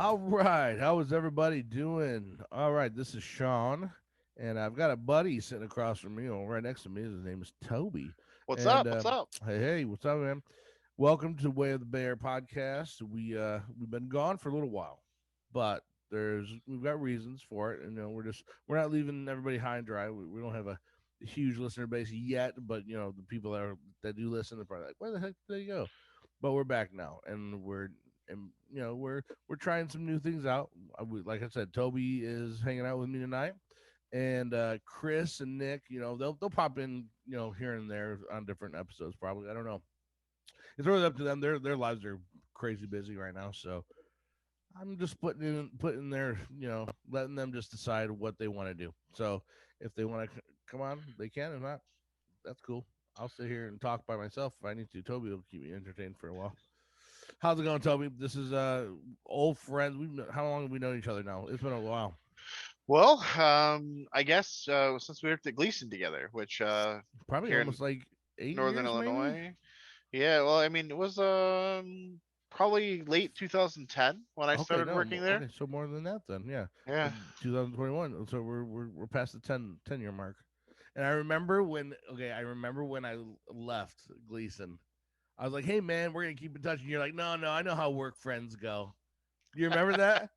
All right. How is everybody doing? All right. This is Sean, and I've got a buddy sitting across from me, or right next to me. His name is Toby. What's And up? What's up? hey, what's up, man? Welcome to Way of the Bear podcast. We've been gone for a little while, but we've got reasons for it, and we're not leaving everybody high and dry. We don't have a huge listener base yet, but the people that do listen are probably like, where the heck did they go? But we're back now, and we're trying some new things out. Like I said, Toby is hanging out with me tonight, and Chris and Nick, they'll pop in, here and there on different episodes. Probably, I don't know. It's really up to them. Their lives are crazy busy right now, so I'm just putting their, letting them just decide what they want to do. So if they want to come on, they can. If not, that's cool. I'll sit here and talk by myself if I need to. Toby will keep me entertained for a while. How's it going, Toby? This is old friends. How long have we known each other now? It's been a while. Well, I guess since we worked at Gleason together, which Probably here in almost like eight Northern years, maybe. Illinois, yeah. Well, I mean, it was probably late 2010 when I Okay, started no, working there. okay, so more than that then, yeah. Yeah. 2021. So we're past the 10 year mark. And I remember when I left Gleason. I was like, "Hey man, we're gonna keep in touch," and you're like, "No, no, I know how work friends go." Do you remember that?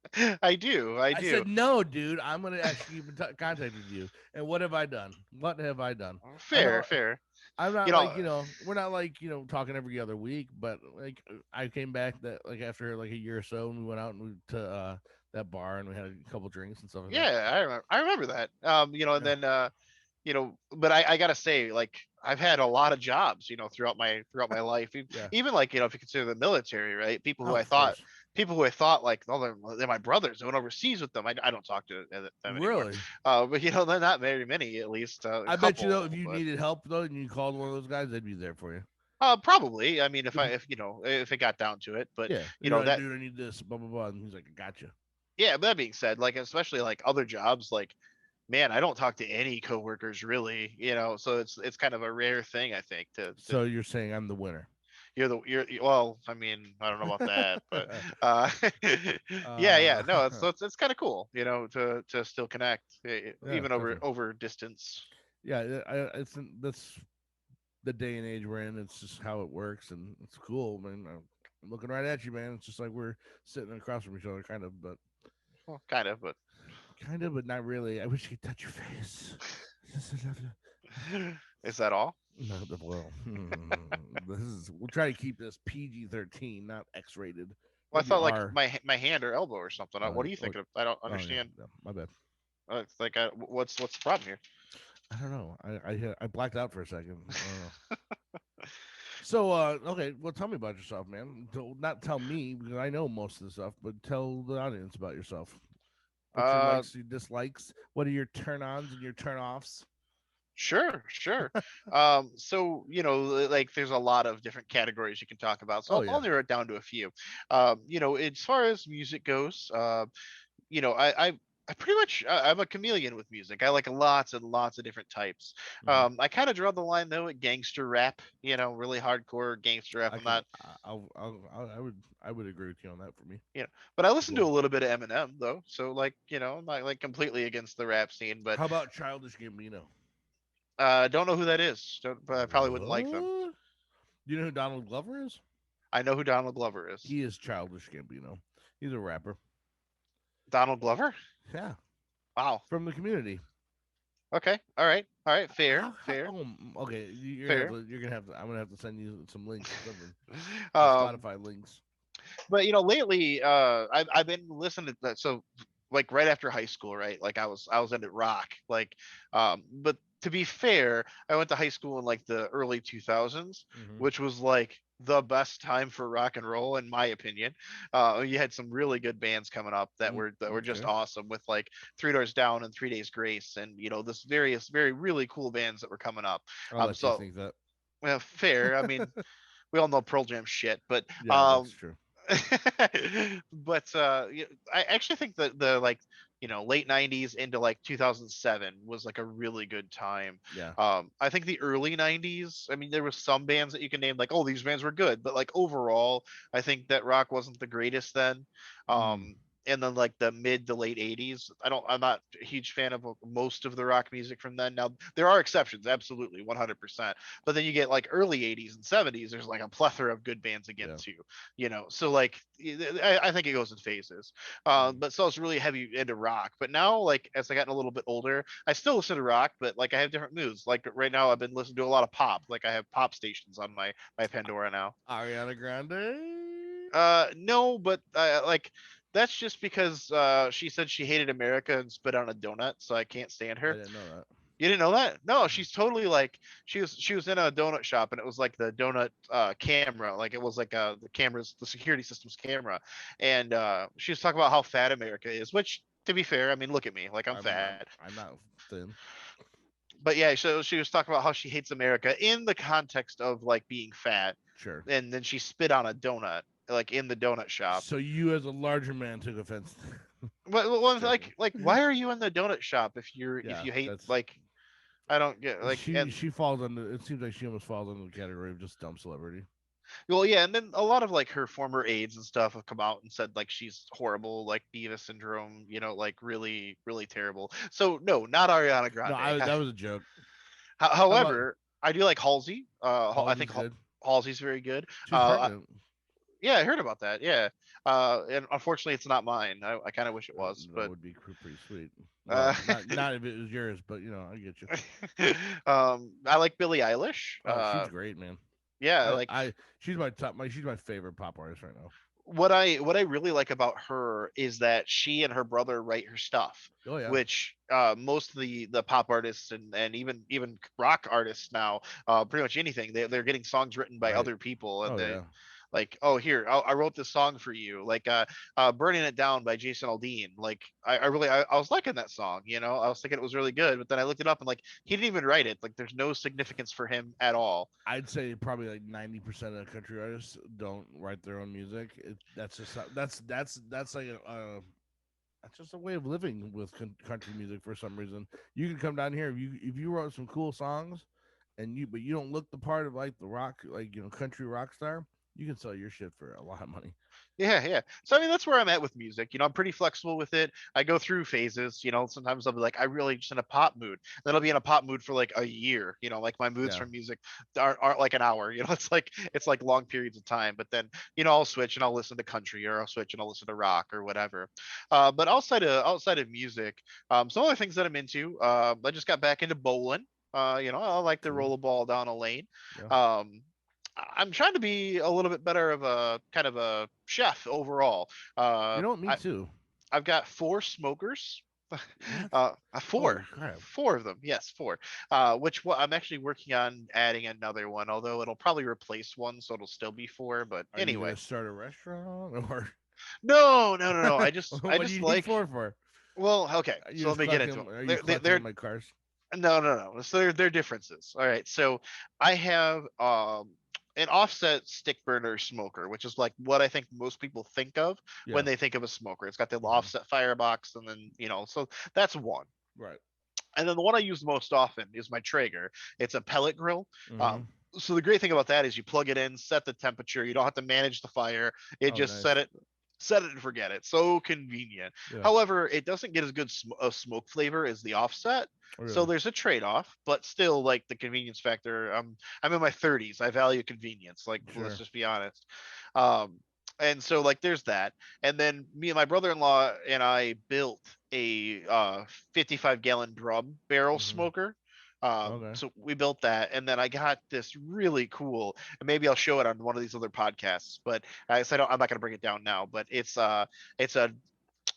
I do. I I do. said, "No, dude, I'm gonna actually keep in contact with you." And what have I done? What have I done? I'm Fair, not. fair. I'm not You like, know, we're not like, talking every other week, but like I came back that like after like a year or so, and we went out and we to that bar and we had a couple drinks and stuff like that. yeah, I remember that. And Yeah. then but I gotta say, like, I've had a lot of jobs, throughout my life. Yeah. Even like, if you consider the military, right? Oh, of course. People who I thought like, oh, they're my brothers. I went overseas with them. I don't talk to them anymore. Really? But they're not very many, at least a I bet you though, if couple. you But needed help though, and you called one of those guys, they'd be there for you. probably. I mean, if I Yeah. if it got down to it, but Yeah. you You're know like, that dude, I need this, blah blah blah, and he's like, I got you. yeah. But that being said, like, especially like other jobs, like, man, I don't talk to any coworkers really, so it's kind of a rare thing, I think, to So you're saying I'm the winner? you're well, I mean, I don't know about that, but uh yeah, no, it's kind of cool, to still connect, yeah, even over definitely. over distance. Yeah, it's that's the day and age we're in. It's just how it works, and it's cool. I mean, I'm looking right at you, man. It's just like we're sitting across from each other, Well, kind of, but kind of, but not really. I wish you could touch your face. is that all? No, well, this is. We'll try to keep this PG-13, not X-rated. Well, I Maybe thought like R. my hand or elbow or something. What are you Oh, thinking of? I don't oh yeah, understand. no, my bad. It's like, what's the problem here? I don't know. I blacked out for a second. I don't know. So, okay, well, tell me about yourself, man. Not tell me because I know most of the stuff, but tell the audience about yourself. What's your uh likes, your dislikes? What are your turn-ons and your turn-offs? Sure, sure. So, like, there's a lot of different categories you can talk about. So Oh I'll yeah, narrow it down to a few. As far as music goes, I pretty much I'm a chameleon with music. I like lots and lots of different types. hmm I kind of draw the line though at gangster rap. Really hardcore gangster rap. I I'm can. not, I would agree with you on that for me you know, but I as listen to well. a little bit of Eminem though. So, like, I'm not like completely against the rap scene, but How about Childish Gambino? don't know who that is. Don't, but I probably wouldn't like them. What? Do you know who Donald Glover is? I know who Donald Glover is. He is Childish Gambino. He's a rapper. Donald Glover? Yeah, Wow. from the community. Okay. All right. All right. Fair. How Fair. okay, Fair. you're gonna have to. I'm gonna have to send you some links or something. Some um, Spotify links. but lately, I've been listening to that. So, like, right after high school, right? Like, I was into rock. Like, but to be fair, I went to high school in like the early 2000s, Hmm. which was like the best time for rock and roll, in my opinion. You had some really good bands coming up that were just Okay. awesome, with like Three Doors Down and 3 Days Grace, and this various very really cool bands that were coming up. I'll let you So, think that. well, fair. I mean, we all know Pearl Jam shit, but Yeah, that's true. but I actually think that the like late 90s into like 2007 was like a really good time. Yeah. I think the early 90s, I mean, there was some bands that you can name like, oh, these bands were good, but like overall I think that rock wasn't the greatest then. Mm. um and then like the mid to late 80s. I'm not a huge fan of most of the rock music from then. Now there are exceptions, absolutely 100%. But then you get like early 80s and 70s, there's like a plethora of good bands again Yeah. too, so like I think it goes in phases. Mhm. But so I was really heavy into rock. But now, like as I gotten a little bit older, I still listen to rock, but like I have different moods. Like right now I've been listening to a lot of pop. Like I have pop stations on my Pandora now. Ariana Grande. No, but like that's just because she said she hated America and spit on a donut, so I can't stand I her. didn't know that. You didn't know that? No, Mhm. she's totally like she was in a donut shop, and it was like the donut camera, like it was like the security system's camera, and she was talking about how fat America is, which to be fair, I mean look at me, like I'm fat. I'm not thin. But yeah, so she was talking about how she hates America in the context of like being fat, Sure. and then she spit on a donut like in the donut shop. So you, as a larger man, took offense. Well, Joking. like why are you in the donut shop if Yeah, you hate, that's like I don't get like. And she falls under. It seems like she almost falls under the category of just dumb celebrity. well, yeah, and then a lot of like her former aides and stuff have come out and said like she's horrible, like Diva syndrome, like really really terrible. So no, not Ariana No, Grande. I that was a joke. How about However, I do like Halsey. I think Halsey's good? Halsey's very good. She's pregnant. Yeah, I heard about that. Yeah, and unfortunately, it's not mine. I kind of wish it was, That but would be pretty sweet. uh, Well, not if it was yours, but I get you. I like Billie Eilish. Oh, she's great, man. Yeah, like She's my top. She's my favorite pop artist right now. what I really like about her is that she and her brother write her stuff, Oh yeah. which most of the pop artists and even rock artists now, pretty much anything, they're getting songs written by Right. other people, and Oh they yeah. like, oh here, I wrote this song for you, like Burning It Down by Jason Aldean. Like I was liking that song, I was thinking it was really good, but then I looked it up and like he didn't even write it. Like there's no significance for him at all. I'd say probably like 90% of country artists don't write their own music. That's just that's like that's just a way of living with country music for some reason. You can come down here if you wrote some cool songs, but you don't look the part of like the rock, like country rock star. You can sell your shit for a lot of money. Yeah, yeah. So I mean, that's where I'm at with music. I'm pretty flexible with it. I go through phases. Sometimes I'll be like, I really just in a pop mood. Then I'll be in a pop mood for like a year. Like my moods Yeah, from music aren't like an hour. It's like long periods of time. But then I'll switch and I'll listen to country, or I'll switch and I'll listen to rock or whatever. But outside of music, some other things that I'm into. I just got back into bowling. I like to cool. roll a ball down a lane. Yeah, Um, I'm trying to be a little bit better of a kind of a chef overall. me too. I've got four smokers. What? Four, Holy crap! four of them. Yes, four. Which I'm actually working on adding another one, although it'll probably replace one, so it'll still be four. But Are you anyway, gonna start a restaurant or no, no, no, no. I what do just you need like. four for? Well, okay. You So let just me get into them. Are you collecting They're them like cars? no, no, no. So they're differences. All right. So I have an offset stick burner smoker, which is like what I think most people think of when Yeah. they think of a smoker. It's got the Hmm. offset firebox, and then so that's one. Right. And then the one I use most often is my Traeger. It's a pellet grill. Hmm. So the great thing about that is you plug it in, set the temperature. You don't have to manage the fire. It Oh, just nice. set it and forget it. So convenient. Yeah. However, it doesn't get as good a smoke flavor as the offset. Oh, So really? there's a trade-off, but still, like the convenience factor. I'm in my 30s. I value convenience. Like, let's Sure. just be honest. Um, and so like there's that. And then me and my brother-in-law and I built a 55-gallon drum barrel Hmm. smoker. Okay. So we built that, and then I got this really cool, and maybe I'll show it on one of these other podcasts. But I said I'm not going to bring it down now. But it's a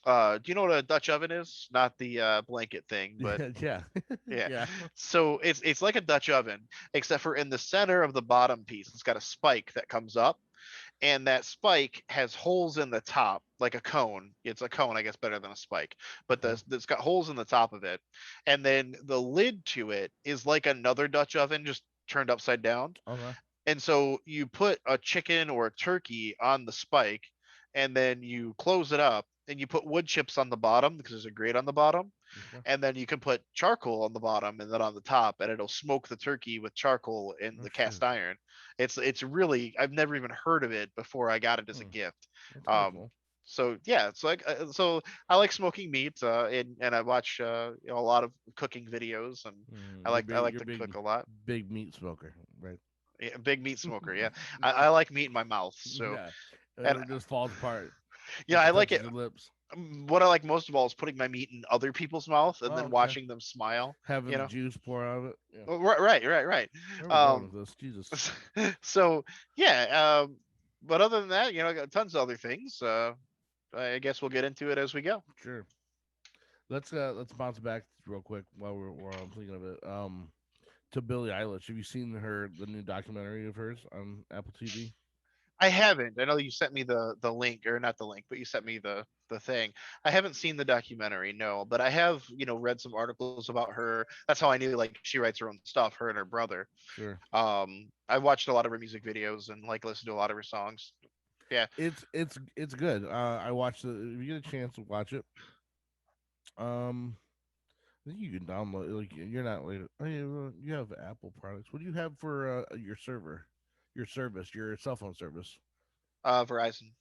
do you know what a Dutch oven is? Not the blanket thing, but Yeah. yeah. Yeah. So it's like a Dutch oven, except for in the center of the bottom piece, it's got a spike that comes up, and that spike has holes in the top, like a cone. It's a cone, I guess, better than a spike, but Okay. it's got holes in the top of it, and then the lid to it is like another Dutch oven, just turned upside down. Okay. And so you put a chicken or a turkey on the spike, and then you close it up, and you put wood chips on the bottom because there's a grate on the bottom, Okay. and then you can put charcoal on the bottom and then on the top, and it'll smoke the turkey with charcoal in Oh the shit. cast iron. It's really, I've never even heard of it before I got it as a Hmm. gift. That's kind of Um, cool. So yeah, it's like so I like smoking meat, and I watch a lot of cooking videos, and I like You're to cook a lot. big meat smoker, right? Yeah, big meat smoker. Yeah, I like meat in my mouth. So Yeah, and it just falls apart yeah, once I it like touches it. your lips. What I like most of all is putting my meat in other people's mouth and Oh, then okay. watching them smile. Having You the know, juice pour out of it. Yeah. right. Where are we going Um, with this? Jesus. so yeah, but other than that, I got tons of other things. I guess we'll get into it as we go. Sure. Let's bounce back real quick while I'm thinking of it. To Billie Eilish. Have you seen the new documentary of hers on Apple TV? I haven't. I know you sent me the link, or not the link, but you sent me the thing. I haven't seen the documentary, no, but I have read some articles about her. That's how I knew like she writes her own stuff. Her and her brother. Sure. I watched a lot of her music videos and like listened to a lot of her songs. Yeah. It's good. I watched the. If you get a chance to watch it, um, I think you can download. Like you're not like oh, yeah, well, you have Apple products. What do you have for your server, your service, your cell phone service? Verizon.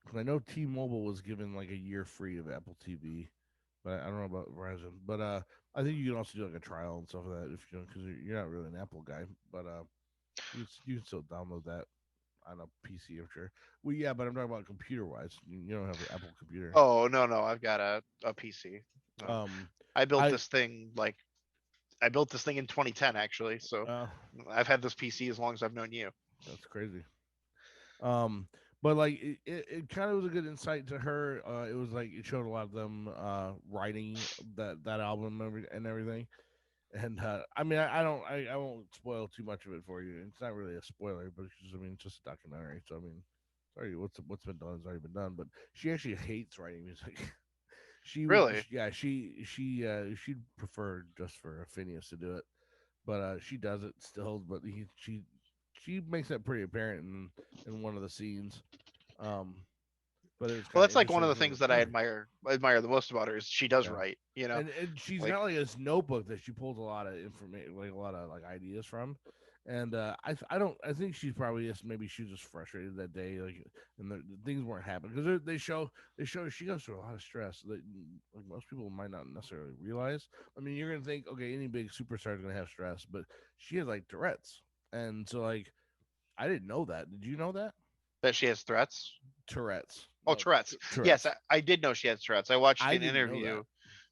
'Cause I know T-Mobile was given like a year free of Apple TV, but I don't know about Verizon. But I think you can also do like a trial and stuff like that if you don't, because you're not really an Apple guy. But you can still download that on a PC, I'm sure. Well, yeah, but I'm talking about computer wise. You don't have an Apple computer. Oh no, I've got a PC. No. Um, I built I this thing like I built this thing in 2010 actually. So uh, I've had this PC as long as I've known you. that's crazy. Um, but like it kind of was a good insight to her. It was like it showed a lot of them writing that album and everything. And I mean, I won't spoil too much of it for you. It's not really a spoiler, but it's just, I mean, it's just a documentary. So I mean, sorry, what's been done has already been done. But she actually hates writing music. Really? Yeah, she'd prefer just for Phineas to do it, but she does it still. But she makes that pretty apparent in one of the scenes. Um, but it was Well, kind of that's like one interesting of the because things that I admire the most about her is she does yeah. write. And she's Like got like this notebook that she pulls a lot of information, like a lot of like ideas from. And I don't I think she's probably just maybe she was just frustrated that day, like, and the things weren't happening because they show she goes through a lot of stress that like most people might not necessarily realize. I mean, you're gonna think okay, any big superstar is gonna have stress, but she has like Tourette's, and so like I didn't know that. Did you know that that she has threats. Tourette's? Oh, No, Tourette's. Yes, Tourette's. I did know she had Tourette's. I watched I an didn't know that. interview.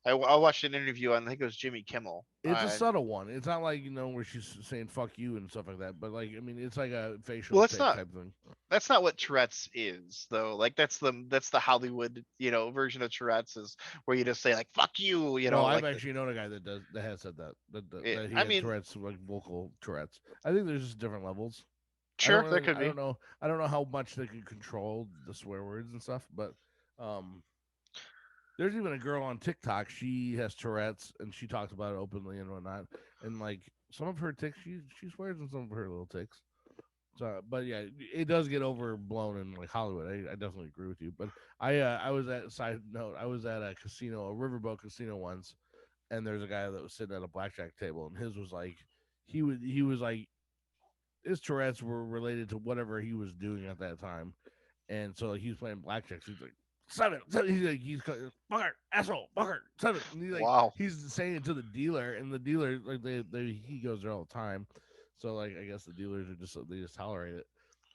I watched an interview on I think it was Jimmy Kimmel. It's a subtle one. It's not like where she's saying "fuck you" and stuff like that. But like, I mean, it's like a facial Well, tick type thing. that's not what Tourette's is though. Like that's the Hollywood version of Tourette's is where you just say like "fuck you," Well, I've like actually known a guy that has said that he I had mean, Tourette's, like vocal Tourette's. I think there's just different levels. sure, that could I be. don't know. I don't know how much they can control the swear words and stuff. But um, there's even a girl on TikTok. She has Tourette's and she talks about it openly and whatnot. And like some of her ticks, she swears in some of her little ticks. So, but yeah, it does get overblown in like Hollywood. I definitely agree with you. But I was at side note. I was at a casino, a riverboat casino once, and there's a guy that was sitting at a blackjack table, and his was like he was like his Tourette's were related to whatever he was doing at that time, and so like he was playing blackjack. So he's like seven. He's like fucker, asshole, fucker, seven. And Wow. he's saying it to the dealer, and the dealer like he goes there all the time. So like I guess the dealers are just they just tolerate it.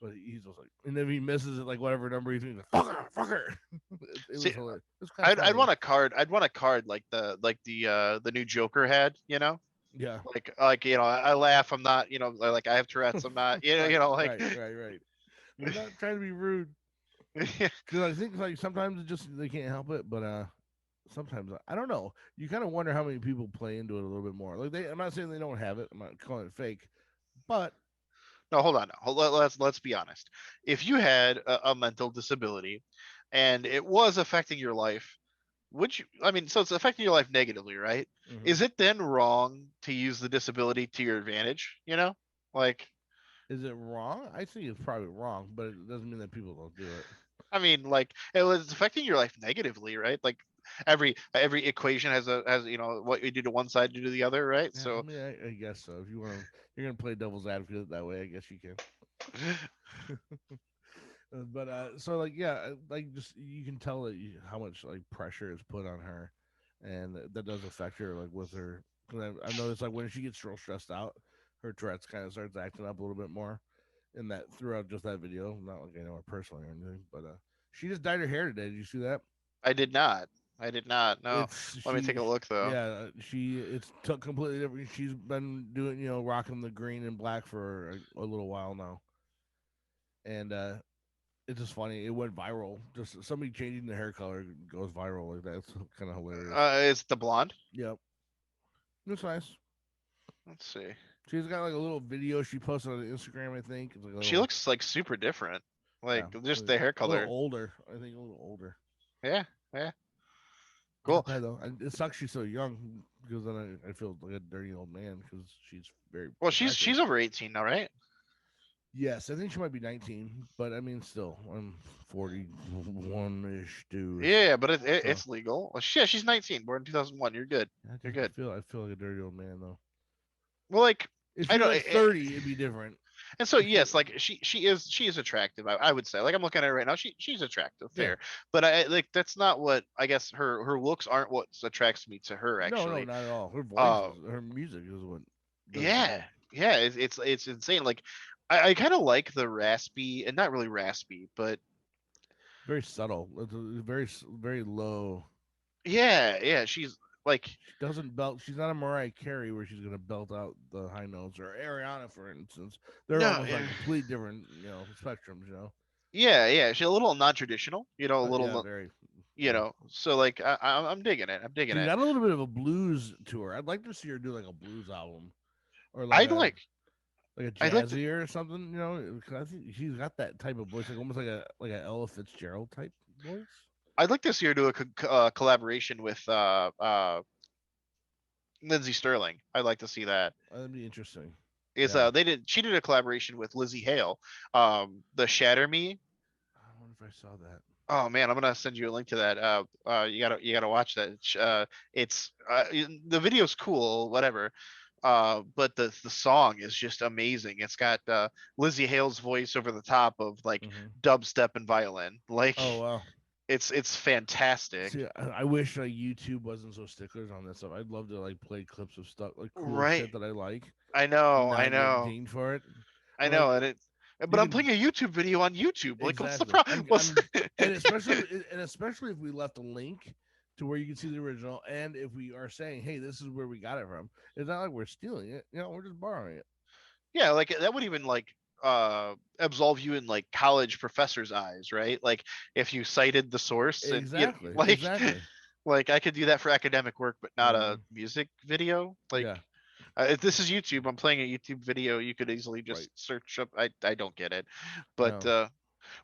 But he's just like, and if he misses it, like whatever number he's doing, like, fucker, fucker. It See, was hilarious. It was kind of I'd funny. want a card. I'd want a card like the new Joker had. Yeah. Like I laugh. I'm not. Like I have Tourette's. I'm not. Right, Like. right. We're not trying to be rude because I think like sometimes it just they can't help it, but sometimes I don't know. You kind of wonder how many people play into it a little bit more. Like I'm not saying they don't have it. I'm not calling it fake, but No, hold on. Let's be honest. If you had a mental disability, and it was affecting your life, would you? I mean, so it's affecting your life negatively, right? mhm. Is it then wrong to use the disability to your advantage? Like Is it wrong? I think it's probably wrong, but it doesn't mean that people don't do it. I mean, like it was affecting your life negatively, right? Like every equation has what you do to one side, you do to the other, right? Yeah, I So mean, I guess so. If you want to, you're gonna play devil's advocate that way. I guess you can. So like yeah, like just you can tell that how much like pressure is put on her, and that does affect her like with her. 'Cause I've noticed like when she gets real stressed out, her Tourette's kind of starts acting up a little bit more. In that throughout just that video, not like I know her personally or anything, but she just dyed her hair today. Did you see that? I did not. I did not. No. It's Let me take a look though. yeah, she it's took completely different. She's been doing rocking the green and black for a little while now, and it's just funny. It went viral. Just somebody changing the hair color goes viral like that. It's kind of hilarious. It's the blonde. Yep, it's nice. Let's see. She's got like a little video she posted on Instagram. I think it's like a She little looks like super different. yeah, Like just like the hair a little color. older. I think a little older. Yeah. Yeah. Not Cool. bad though. It sucks she's so young because then I feel like a dirty old man because she's very Well, attractive. she's over 18 now, right? Yes, I think she might be 19, but I mean, still, I'm 41 ish, dude. Yeah, but So it's legal. Well, yeah, she's 19, born in 2001. You're good. I You're just good. I feel like a dirty old man though. Well, like If I she was know, like 30, it'd be different. and so If she, yes, like she is attractive. I would say, like I'm looking at her right now. She's attractive, yeah, fair. But I like that's not what I guess her looks aren't what attracts me to her no, actually. not at all. Her voice Uh, is, her music is what does it for yeah, me. yeah, it's insane. Like I kind of like the raspy and not really raspy, but Very subtle. It's very low. yeah, yeah. She's like She doesn't belt. She's not a Mariah Carey where she's gonna belt out the high notes or Ariana, for instance. They're no, almost like yeah. complete different, spectrums. Yeah, yeah, she's a little non-traditional, a Yeah, little, very. Yeah. So like I'm digging it. I'm digging She's it. got a little bit of a blues to her. I'd like to see her do like a blues album or I'd like, like a I'd like to, jazzier or something. Because I think she's got that type of voice, like almost like a Ella Fitzgerald type voice. I'd like to see her do a collaboration with Lindsey Sterling. I'd like to see that. That'd be interesting. Is Yeah. she did a collaboration with Lizzie Hale, the Shatter Me. I wonder if I saw that. Oh man, I'm gonna send you a link to that. You gotta watch that. It's the video's cool, whatever. But the song is just amazing. It's got Lizzie Hale's voice over the top of like Hmm. dubstep and violin. Like Oh wow. it's fantastic. See, I wish like YouTube wasn't so sticklers on this stuff. I'd love to like play clips of stuff like cool Right. shit that I like, I know. I not get know. dinged for it. I Like know. And it. you But I'm can playing a YouTube video on YouTube. Like, what's the exactly. problem? What's And especially if we left a link to where you can see the original, and if we are saying, "Hey, this is where we got it from," it's not like we're stealing it. We're just borrowing it. yeah, like that would even like absolve you in like college professors' eyes, right? Like if you cited the source and Exactly. like Exactly. like I could do that for academic work, but not a Hmm. music video. Like Yeah. if this is YouTube, I'm playing a YouTube video. You could easily Right. just search up. I don't get it, but No.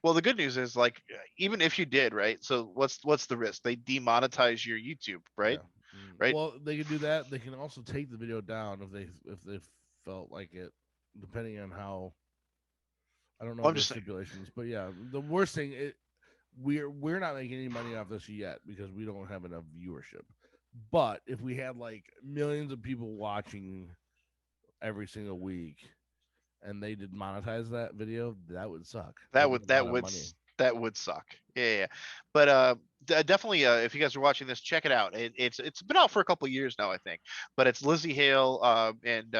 well, the good news is like even if you did, right? So what's the risk? They demonetize your YouTube, right? Yeah. Right? Well, they can do that. They can also take the video down if they felt like it, depending on how. I don't know Well, I'm their just saying. stipulations, but yeah, the worst thing we're not making any money off this yet because we don't have enough viewership. But if we had like millions of people watching every single week and they did monetize that video, that would suck. That'd be a lot of money. That would suck. Yeah, yeah. But definitely, if you guys are watching this, check it out. It's been out for a couple of years now, I think. But it's Lizzie Hale and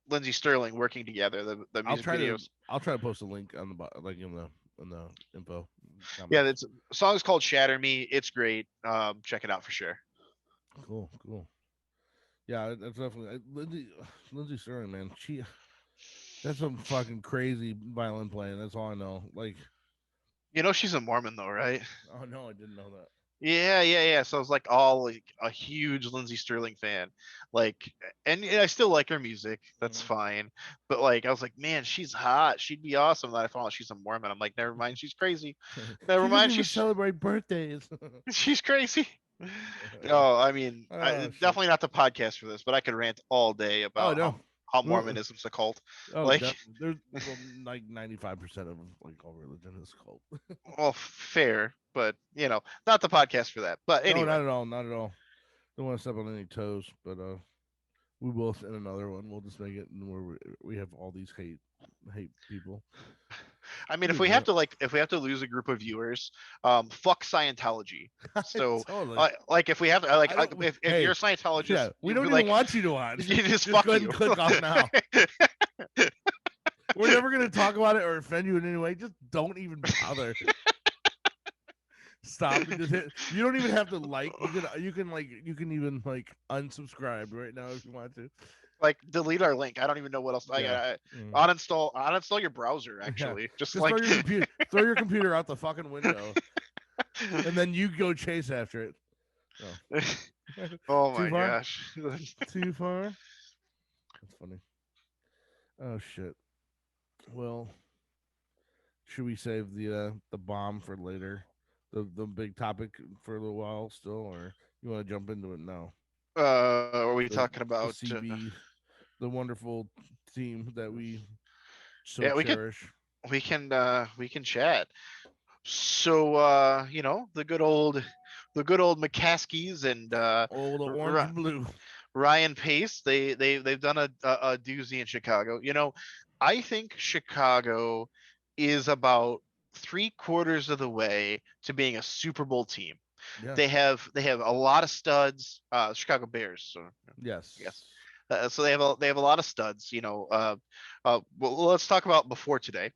Lindsey Sterling working together. The I'll music try to videos. I'll try to post a link on like in the info Yeah, comments. it's song's called "Shatter Me." It's great. Check it out for sure. Cool, cool. Yeah, that's definitely Lindsay Sterling, man. That's some fucking crazy violin playing. That's all I know. Like, You know she's a Mormon though, right? oh no, I didn't know that. Yeah, yeah, yeah. So I was like all like a huge Lindsey Sterling fan. Like and yeah, I still like her music. That's Hmm. fine. But like I was like, man, she's hot. She'd be awesome. Then I found out she's a Mormon. I'm like, never mind, she's crazy. Never She doesn't mind, even celebrate birthdays. she's crazy. No, I mean, Oh shit. definitely not the podcast for this, but I could rant all day Oh about no. how Uh, Mormonism's a cult. Oh, Like, there's well, like 95% of like all religion is cult. well, fair, but not the podcast for that. But No, anyway, not at all. Not at all. Don't want to step on any toes, but we will in another one. We'll just make it and where we have all these hate people. I mean, You can do it. if we have to lose a group of viewers, fuck Scientology. So, Totally. like if we have to, I don't. If you're Hey, a Scientologist, yeah, we you'd be don't even like, want you to watch. you just Just fuck go ahead and you. click off now. We're never gonna talk about it or offend you in any way. Just don't even bother. Stop and just hit. You don't even have to like. You can even like unsubscribe right now if you want to. Like delete our link. I don't even know what else. Yeah. Mm. Uninstall your browser. Yeah. Actually, just Just like throw your computer out the fucking window, and then you go chase after it. No. oh Too my far? gosh. Too far? That's funny. Oh shit. Well, should we save the bomb for later? The big topic for a little while still, or you want to jump into it now? Are we The talking the about? CB, the wonderful team that we so Yeah, cherish. we can chat. So the good old McCaskies and Oh, the orange R- and blue. Ryan Pace. They've done a doozy in Chicago. I think Chicago is about three-quarters of the way to being a Super Bowl team. Yeah. They have a lot of studs. Chicago Bears. So yes. Yes. So they have a lot of studs. Well, let's talk about before today.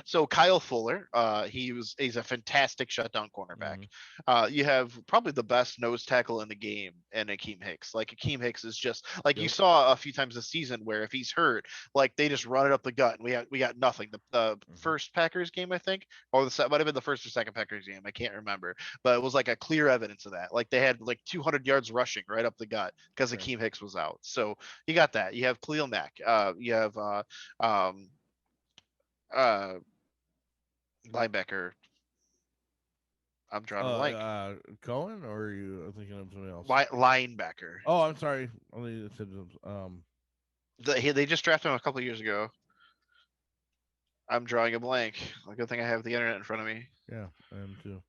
So Kyle Fuller, he's a fantastic shutdown cornerback. Mm-hmm. You have probably the best nose tackle in the game, and Akeem Hicks. Like Akeem Hicks is just like you Yep. saw a few times this season where if he's hurt, like they just run it up the gut, and we got nothing. The Mm-hmm. first Packers game, I think, or might have been the first or second Packers game. I can't remember, but it was like a clear evidence of that. Like they had like 200 yards rushing right up the gut because Right. Akeem Hicks was out. So you got that. You have Khalil Mack. You have um, uh, linebacker. I'm drawing a blank. Cohen, or are you thinking of something else? Linebacker. Oh, I'm sorry. Only said They just drafted him a couple of years ago. I'm drawing a blank. A good thing I have the internet in front of me. yeah, I am too.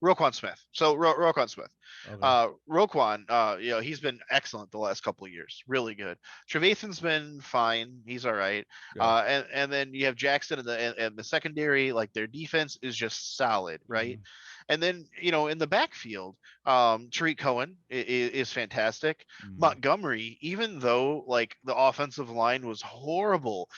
Roquan Smith. So Roquan Smith. Okay. Roquan, he's been excellent the last couple of years. Really good. Trevathan's been fine. He's all right. Yeah. And then you have Jackson and the secondary. Like their defense is just solid, right? Mm-hmm. And then in the backfield, Tariq Cohen is fantastic. Mm-hmm. Montgomery, even though like the offensive line was horrible,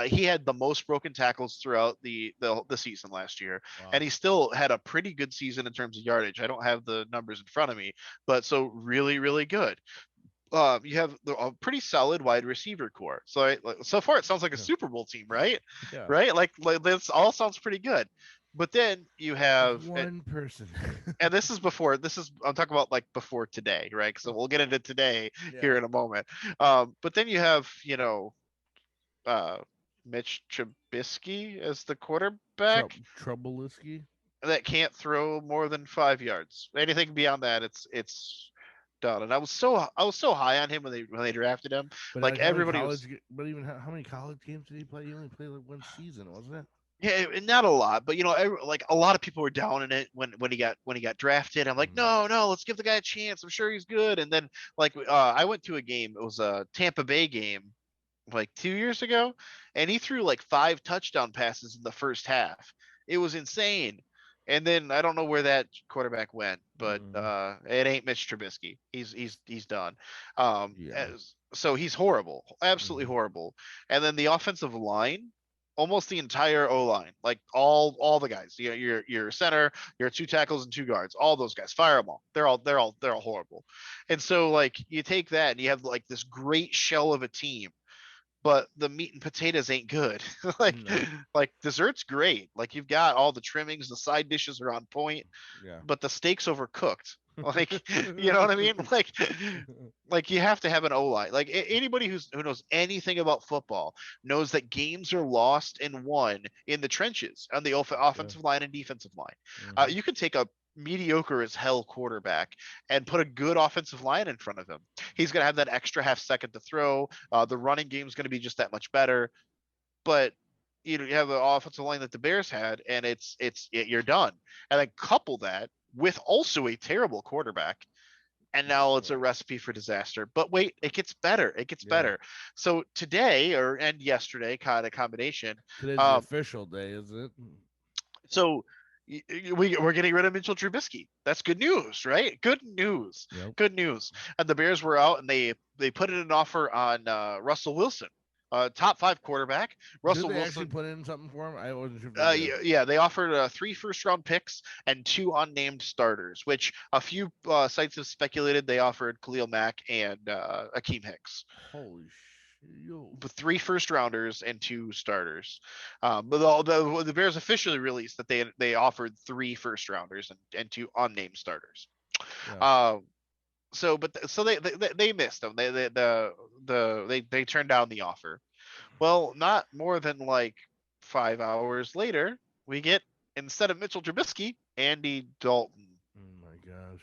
he had the most broken tackles throughout the season last year, Wow. and he still had a pretty good season in terms of yardage. I don't have the numbers in front of me, but so really, really good. You have a pretty solid wide receiver core. So far, it sounds like a Yeah. Super Bowl team, right? Yeah. Right? Like this all sounds pretty good. But then you There's have, one person. and this is before. This is I'm talking about like before today, right? So we'll get into today yeah. here in a moment. But then you have uh, Mitch Trubisky as the quarterback Troublesky. that can't throw more than 5 yards. Anything beyond that, it's done. And I was so high on him when they drafted him. But Like like how many everybody was. college? But even how many college games did he play? He only played like one season, wasn't it? Yeah, not a lot, but like a lot of people were down in it when he got drafted. I'm like, Mm-hmm. no, let's give the guy a chance. I'm sure he's good. And then like I went to a game. It was a Tampa Bay game like 2 years ago, and he threw like 5 touchdown passes in the first half. It was insane. And then I don't know where that quarterback went, but Mm-hmm. it ain't Mitch Trubisky. He's done. Yeah. So he's horrible, absolutely Mm-hmm. horrible. And then the offensive line, almost the entire O line, like all the guys. Your center, your two tackles and two guards, all those guys, fire them all. They're all horrible. And so like you take that and you have like this great shell of a team, but the meat and potatoes ain't good. like No. like dessert's great. Like you've got all the trimmings, the side dishes are on point, Yeah. but the steak's overcooked. Like you know what I mean? Like you have to have an O line. Like anybody who knows anything about football knows that games are lost and won in the trenches on the yeah. offensive line and defensive line. Mm-hmm. You could take a mediocre as hell quarterback and put a good offensive line in front of him. He's going to have that extra half second to throw. The running game is going to be just that much better. But you have an offensive line that the Bears had, and you're done. And then couple that with also a terrible quarterback, and This now it's a sucks. recipe for disaster. But wait, it gets better. It gets Yeah. better. So today and yesterday, kind of combination. Today's the Um, official day, is it? so we're getting rid of Mitchell Trubisky. That's good news, right? Good news. Yep. Good news. And the Bears were out and they put in an offer on Russell Wilson, top five quarterback. Did Russell they actually Wilson. put in something for him? I wasn't sure if they did. Yeah, they offered three first round picks and two unnamed starters, which a few sites have speculated they offered Khalil Mack and Akeem Hicks. Holy shit. Yo. Three first rounders and two starters. But the Bears officially released that they offered three first rounders and two unnamed starters. Yeah. Um, so they missed them. They turned down the offer. Well, not more than like 5 hours later, we get, instead of Mitchell Trubisky, Andy Dalton. Oh my gosh.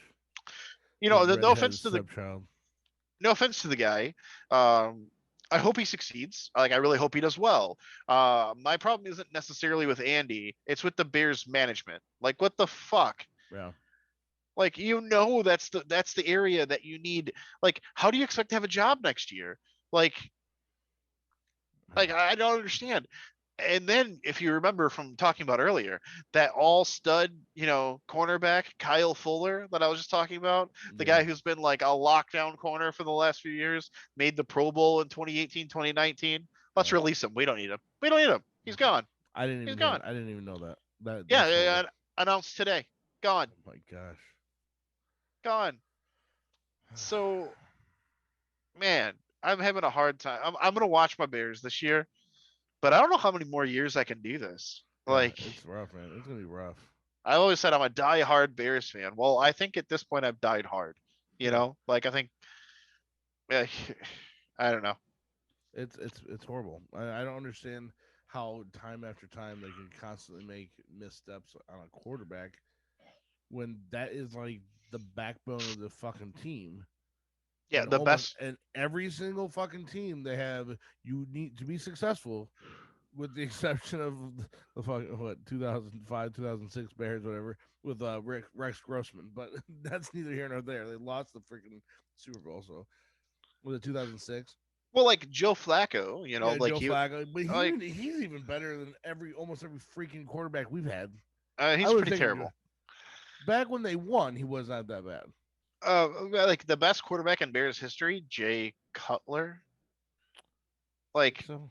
You The know, no redheaded offense to the stepchild. no offense to the guy. Um, I hope he succeeds. Like, I really hope he does well. My problem isn't necessarily with Andy; it's with the Bears management. Like, what the fuck? Yeah. Like, that's the area that you need. Like, how do you expect to have a job next year? Like, I don't understand. And then, if you remember from talking about earlier, that all stud, cornerback Kyle Fuller that I was just talking about, the Yeah. guy who's been like a lockdown corner for the last few years, made the Pro Bowl in 2018, 2019. Let's Yeah. release him. We don't need him. We don't need him. He's gone. I didn't He's even hear. gone. I didn't even know that. Yeah, That's horrible. announced today. Gone. Oh my gosh. Gone. So, man, I'm having a hard time. I'm gonna watch my Bears this year, but I don't know how many more years I can do this. Yeah, Like, it's rough, man. It's gonna be rough. I always said I'm a die-hard Bears fan. Well, I think at this point I've died hard. Yeah. Like, I think, eh, I don't know. It's horrible. I don't understand how time after time they can constantly make missteps on a quarterback when that is like the backbone of the fucking team. Yeah, And the almost best. and every single fucking team they have, you need to be successful, with the exception of the fucking what 2005 2006 Bears, whatever, with Rex Grossman. But that's neither here nor there. They lost the freaking Super Bowl, so was it 2006? Well, like Joe Flacco, Yeah, like Joe Flacco, but like he's even better than almost every freaking quarterback we've had. I he's would pretty think terrible. back when they won, he was not that bad. Like the best quarterback in Bears history, Jay Cutler. Like, So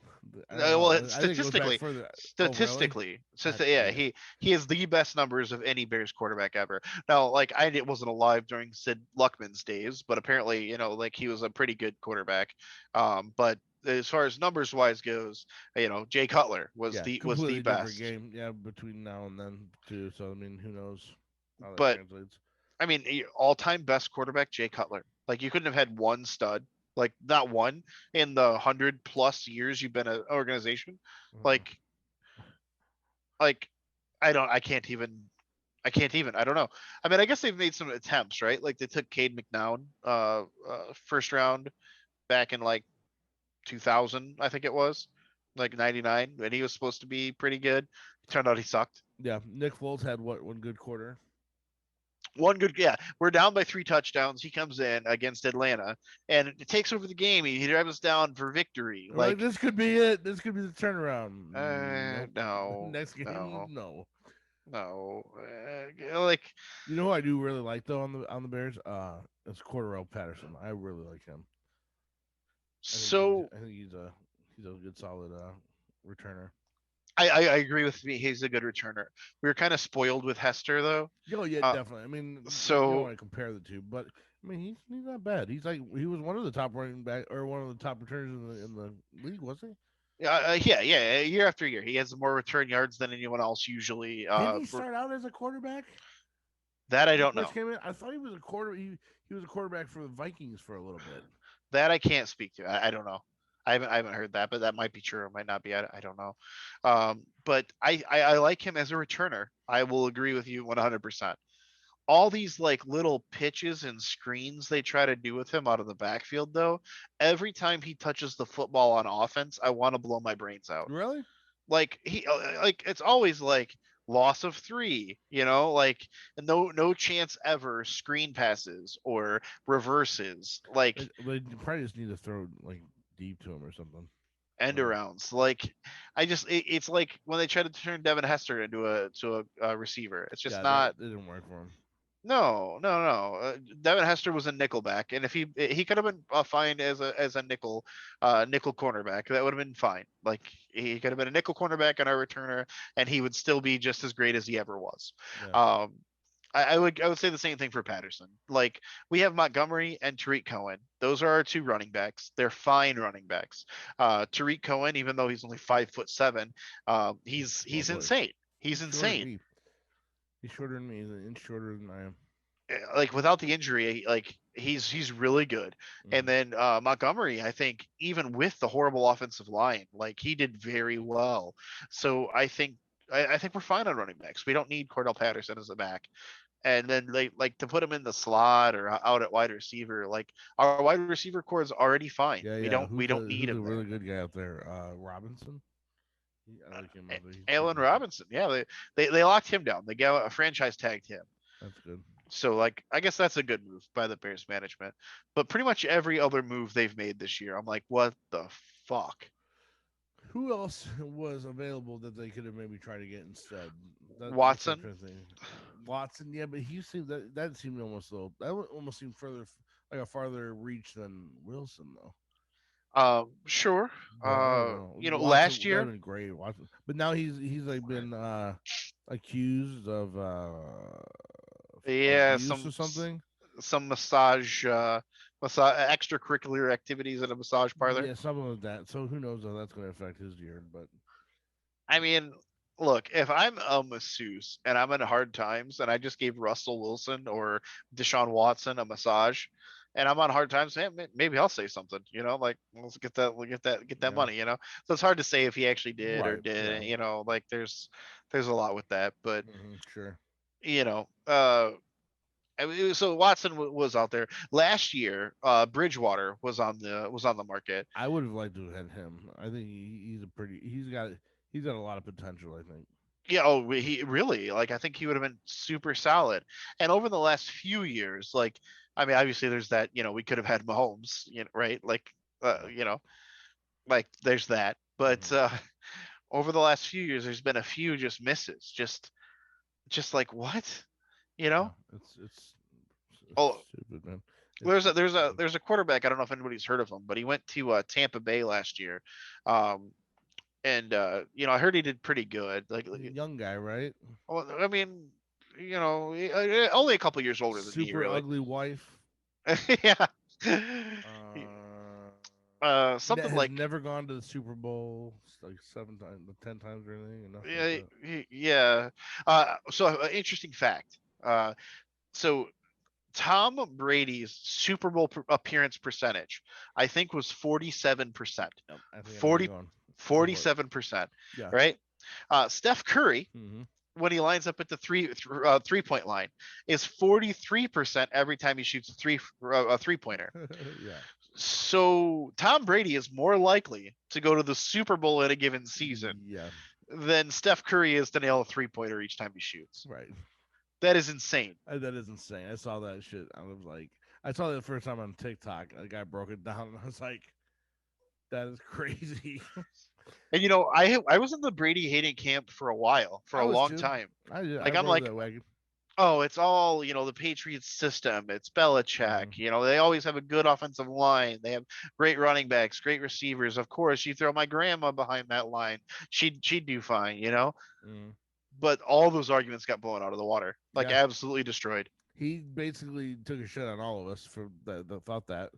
I don't know. well, I think it goes back further. Oh, really? God Yeah, damn. he has the best numbers of any Bears quarterback ever. Now, like, I wasn't alive during Sid Luckman's days, but apparently, like, he was a pretty good quarterback. But as far as numbers wise goes, Jay Cutler was Yeah, the completely different best. game. Yeah, between now and then too. So I mean, who knows how that But translates? I mean, all time best quarterback, Jay Cutler. Like, you couldn't have had one stud, like, not one, in the 100+ years you've been an organization. Uh, Like, like I can't even. I don't know. I mean, I guess they've made some attempts, right? Like, they took Cade McNown, first round back in like 2000, I think it was, like 99, and he was supposed to be pretty good. Turned out he sucked. yeah, Nick Foles had what one good quarter. One good, yeah. We're down by 3 touchdowns. He comes in against Atlanta and it takes over the game. He drives us down for victory. We're like, Like, this could be it. This could be the turnaround. Nope. no, Next game, no, no. no. Like, You know who I do really like though on the Bears? It's Cordero Patterson. I really like him. so I think he's a good solid returner. I agree with me. He's a good returner. We were kind of spoiled with Hester though. Oh yeah, Uh, definitely. I mean, you don't so want to compare the two, but I mean, he's not bad. He's like he was one of the top running back or one of the top returners in the league, wasn't yeah. Year after year, he has more return yards than anyone else usually. he? Didn't he start out as a quarterback That I when he don't first know. came in? I thought he was a quarter. He was a quarterback for the Vikings for a little bit. That I can't speak to. I don't know. I haven't heard that, but that might be true. It might not be. I don't know. But I like him as a returner. I will agree with you 100%. All these like little pitches and screens they try to do with him out of the backfield, though, every time he touches the football on offense, I want to blow my brains out. Really? Like, it's always like loss of 3, like no chance ever screen passes or reverses, like They probably just need to throw like deep to him or something. end Like, arounds. Like it's like when they try to turn Devin Hester into a receiver. It's just yeah, not. that didn't work for him. No, no, no. Devin Hester was a nickelback, and if he could have been fine as a nickel cornerback, that would have been fine. Like he could have been a nickel cornerback and our returner, and he would still be just as great as he ever was. Yeah, Um, I would say the same thing for Patterson. Like we have Montgomery and Tariq Cohen. Those are our two running backs. They're fine running backs. Tariq Cohen, even though he's only 5'7", small he's boy. insane. He's He's shorter than insane. me. He's shorter than me. He's an inch shorter than I am. Like without the injury, like he's really good. And Mm. then Montgomery, I think even with the horrible offensive line, like he did very well. So I think we're fine on running backs. We don't need Cordell Patterson as a back. And then they like to put him in the slot or out at wide receiver. Like our wide receiver core is already fine. Yeah, We yeah. don't we don't need Who's a him really there. good guy out there? Robinson. I like him out there. He's pretty Allen decent. Robinson, yeah, they locked him down. They got a franchise tagged him. That's good. So like I guess that's a good move by the Bears management. But pretty much every other move they've made this year, I'm like, what the fuck? Who else was available that they could have maybe tried to get instead? That's what I'm Watson. trying to think. Watson, yeah, but he seemed that seemed almost little. Almost seemed further like a farther reach than Wilson though. Sure. But I don't know. Watson Last that would year, have been great. Watson, but now he's like been accused of yeah, abuse or something. some massage extracurricular activities at a massage parlor. Yeah, something like that. So who knows how that's going to affect his year? But I mean, look, if I'm a masseuse and I'm in hard times and I just gave Russell Wilson or Deshaun Watson a massage and I'm on hard times, maybe I'll say something, like let's get that yeah, money. So it's hard to say if he actually did or right, yeah, didn't, like there's a lot with that, but sure. you know, I mean, so Watson was out there last year. Bridgewater was on the market. I would have liked to have had him. I think he's a pretty. He's got a lot of potential. I think. Yeah, oh, he really like I think he would have been super solid. And over the last few years, like I mean, obviously there's that, we could have had Mahomes, right? Like Yeah. like there's that. But Hmm. over the last few years there's been a few just misses. Just like what? You Yeah. know? It's Oh, stupid, man. It's there's a stupid. there's a there's a quarterback, I don't know if anybody's heard of him, but he went to Tampa Bay last year. Um and I heard he did pretty good. Like Young guy, right? well, I mean, only a couple years older than me, Super really. ugly wife. Yeah. Uh, Something has like never gone to the Super Bowl like 7 times, 10 times or anything, and nothing like yeah, that. yeah. So interesting fact. So Tom Brady's Super Bowl appearance percentage, I think, was 47%. Yep, I think I know where you're 40, going. Go for it. 47%. Yeah. Right. Steph Curry, Mm-hmm. when he lines up at the 3 point line, is 43% every time he shoots a 3 pointer. Yeah. So Tom Brady is more likely to go to the Super Bowl in a given season Yeah. than Steph Curry is to nail a 3 pointer each time he shoots. Right. That is insane. That is insane. I saw that shit. I was like, I saw that the first time on TikTok. A guy broke it down, and I was like, that is crazy. And I was in the Brady hating camp for a while, for I a was long too. time. I Like I'm rode like, that wagon. oh, it's all, the Patriots system. It's Belichick. Mm-hmm. They always have a good offensive line. They have great running backs, great receivers. Of course, you throw my grandma behind that line, she'd do fine. Mm-hmm. But all those arguments got blown out of the water, like Yeah. absolutely destroyed. He basically took a shit on all of us for that thought that.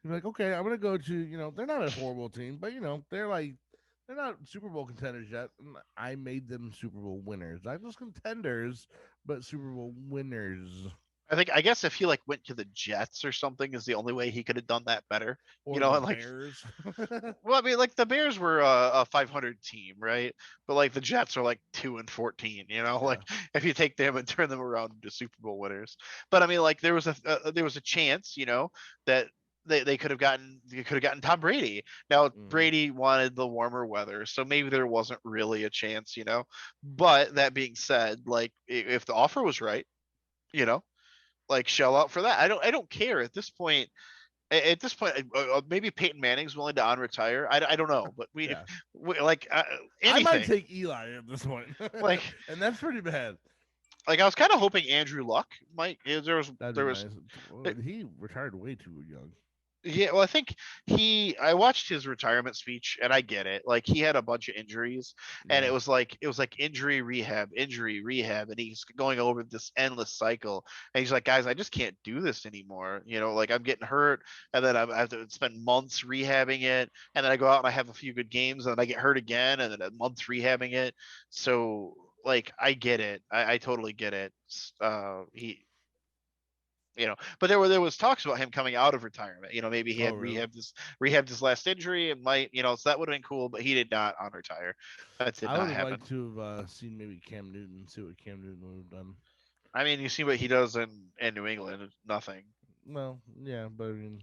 He's like, okay, I'm gonna go to they're not a horrible team, but they're not Super Bowl contenders yet. And I made them Super Bowl winners, not just contenders, but Super Bowl winners. I guess if he like went to the Jets or something is the only way he could have done that better. Or the And like, Bears. well, I mean, like the Bears were a 500 team, right? But like the Jets are like 2-14. Yeah. Like if you take them and turn them around into Super Bowl winners. But I mean, like there was a chance, that they could have gotten Tom Brady. Now Mm, Brady wanted the warmer weather, so maybe there wasn't really a chance, But that being said, like if the offer was right, you know, like shell out for that. I don't care at this point. At this point, maybe Peyton Manning's willing to retire. I don't know, but yeah. we like I might anything. take Eli at this point, Like and that's pretty bad. I was kind of hoping Andrew Luck might. There was That'd be there was nice. Well, he retired way too young. Yeah, well, I think I watched his retirement speech, and I get it. Like he had a bunch of injuries, and Yeah. it was like injury rehab, and he's going over this endless cycle. And he's like, guys, I just can't do this anymore. Like I'm getting hurt, and then I have to spend months rehabbing it, and then I go out and I have a few good games, and then I get hurt again, and then a month rehabbing it. So like I get it. I totally get it. He but there was talks about him coming out of retirement. Maybe he Oh, had really? rehabbed his last injury and might, so that would have been cool, but he did not on retire. That did I not would have liked happen. to have seen maybe Cam Newton, see what Cam Newton would have done. I mean, you see what he does in New England, nothing. Well, yeah, but I mean,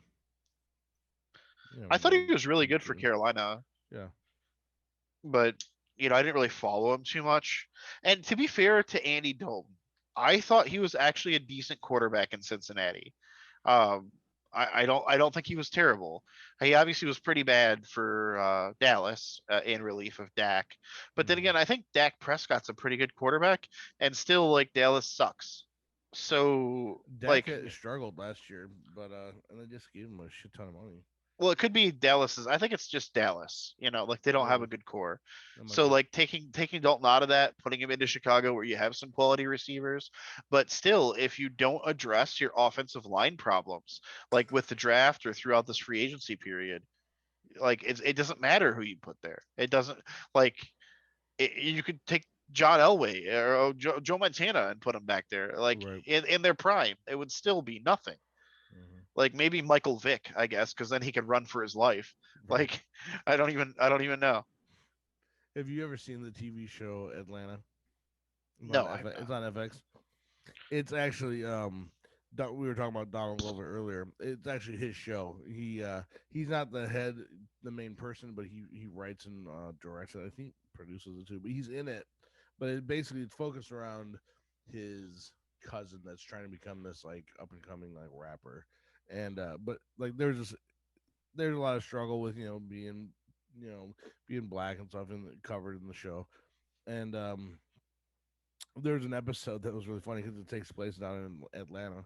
you I never thought know. he was really He's good for good. Carolina, Yeah. but I didn't really follow him too much. And to be fair to Andy Dalton, I thought he was actually a decent quarterback in Cincinnati. Um, I don't think he was terrible. He obviously was pretty bad for Dallas in relief of Dak, but then Mm. again, I think Dak Prescott's a pretty good quarterback, and still like Dallas sucks. So Dak like had struggled last year, but and they just gave him a shit ton of money. well, it could be Dallas's. I think it's just Dallas. Like they don't have Really, a good core. that might So be. like taking Dalton out of that, putting him into Chicago where you have some quality receivers, but still, if you don't address your offensive line problems, like with the draft or throughout this free agency period, like it doesn't matter who you put there. It doesn't like you could take John Elway or Joe Montana and put him back there, like Right. in their prime, it would still be nothing. Hmm. Like maybe Michael Vick, I guess, because then he could run for his life. Right. Like I don't even know. Have you ever seen the TV show Atlanta? It's on No, I'm It's not. on FX. It's actually we were talking about Donald Glover earlier. It's actually his show. He's not the head, the main person, but he writes and directs it. I think produces it too. But he's in it. But it's focused around his cousin that's trying to become this like up and coming like rapper. And but like there's a lot of struggle with you know being black and stuff covered in the show. And there's an episode that was really funny because it takes place down in Atlanta,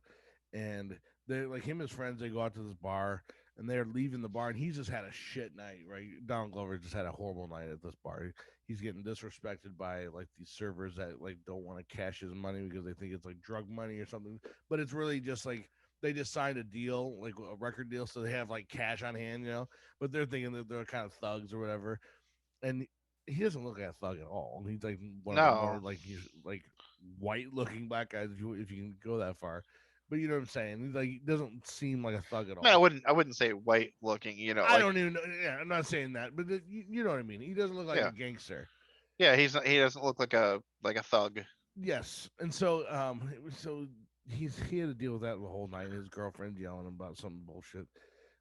and they like him and his friends. They go out to this bar, and they're leaving the bar, and he's just had a shit night. Right, Donald Glover just had a horrible night at this bar. He's getting disrespected by like these servers that like don't want to cash his money because they think it's like drug money or something. But it's really just like they just signed a deal, like a record deal, so they have like cash on hand, But they're thinking that they're kind of thugs or whatever, and he doesn't look like a thug at all. He's like one of the more No, like he's like white looking black guys if you can go that far. But you know what I'm saying? He's like he doesn't seem like a thug at no, I all. wouldn't. I wouldn't say white looking. I Like don't even know. Yeah, I'm not saying that, but you know what I mean. He doesn't look like a yeah, gangster. yeah. He doesn't look like a thug. Yes, and so so he had to deal with that the whole night. His girlfriend yelling about some bullshit.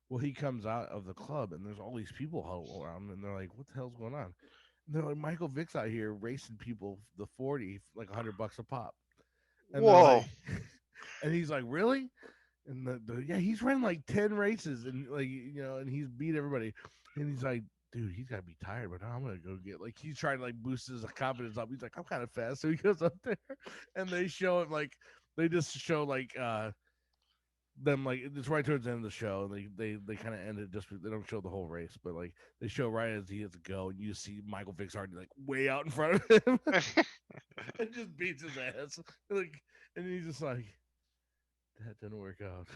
Well, he comes out of the club and there's all these people huddled around, and they're like, "What the hell's going on?" And they're like, "Michael Vick's out here racing people the 40 like $100 a pop," and they're Whoa. like, and he's like, "Really?" And yeah, he's ran like 10 races and like and he's beat everybody, and he's like, dude, he's gotta be tired, but now I'm gonna go get like he's trying to like boost his confidence up. He's like, I'm kind of fast, so he goes up there, and they show him like they just show like them like it's right towards the end of the show, and they kind of end it just they don't show the whole race, but like they show right as he has to go, and you see Michael Vick's already like way out in front of him, and just beats his ass, like, and he's just like that didn't work out.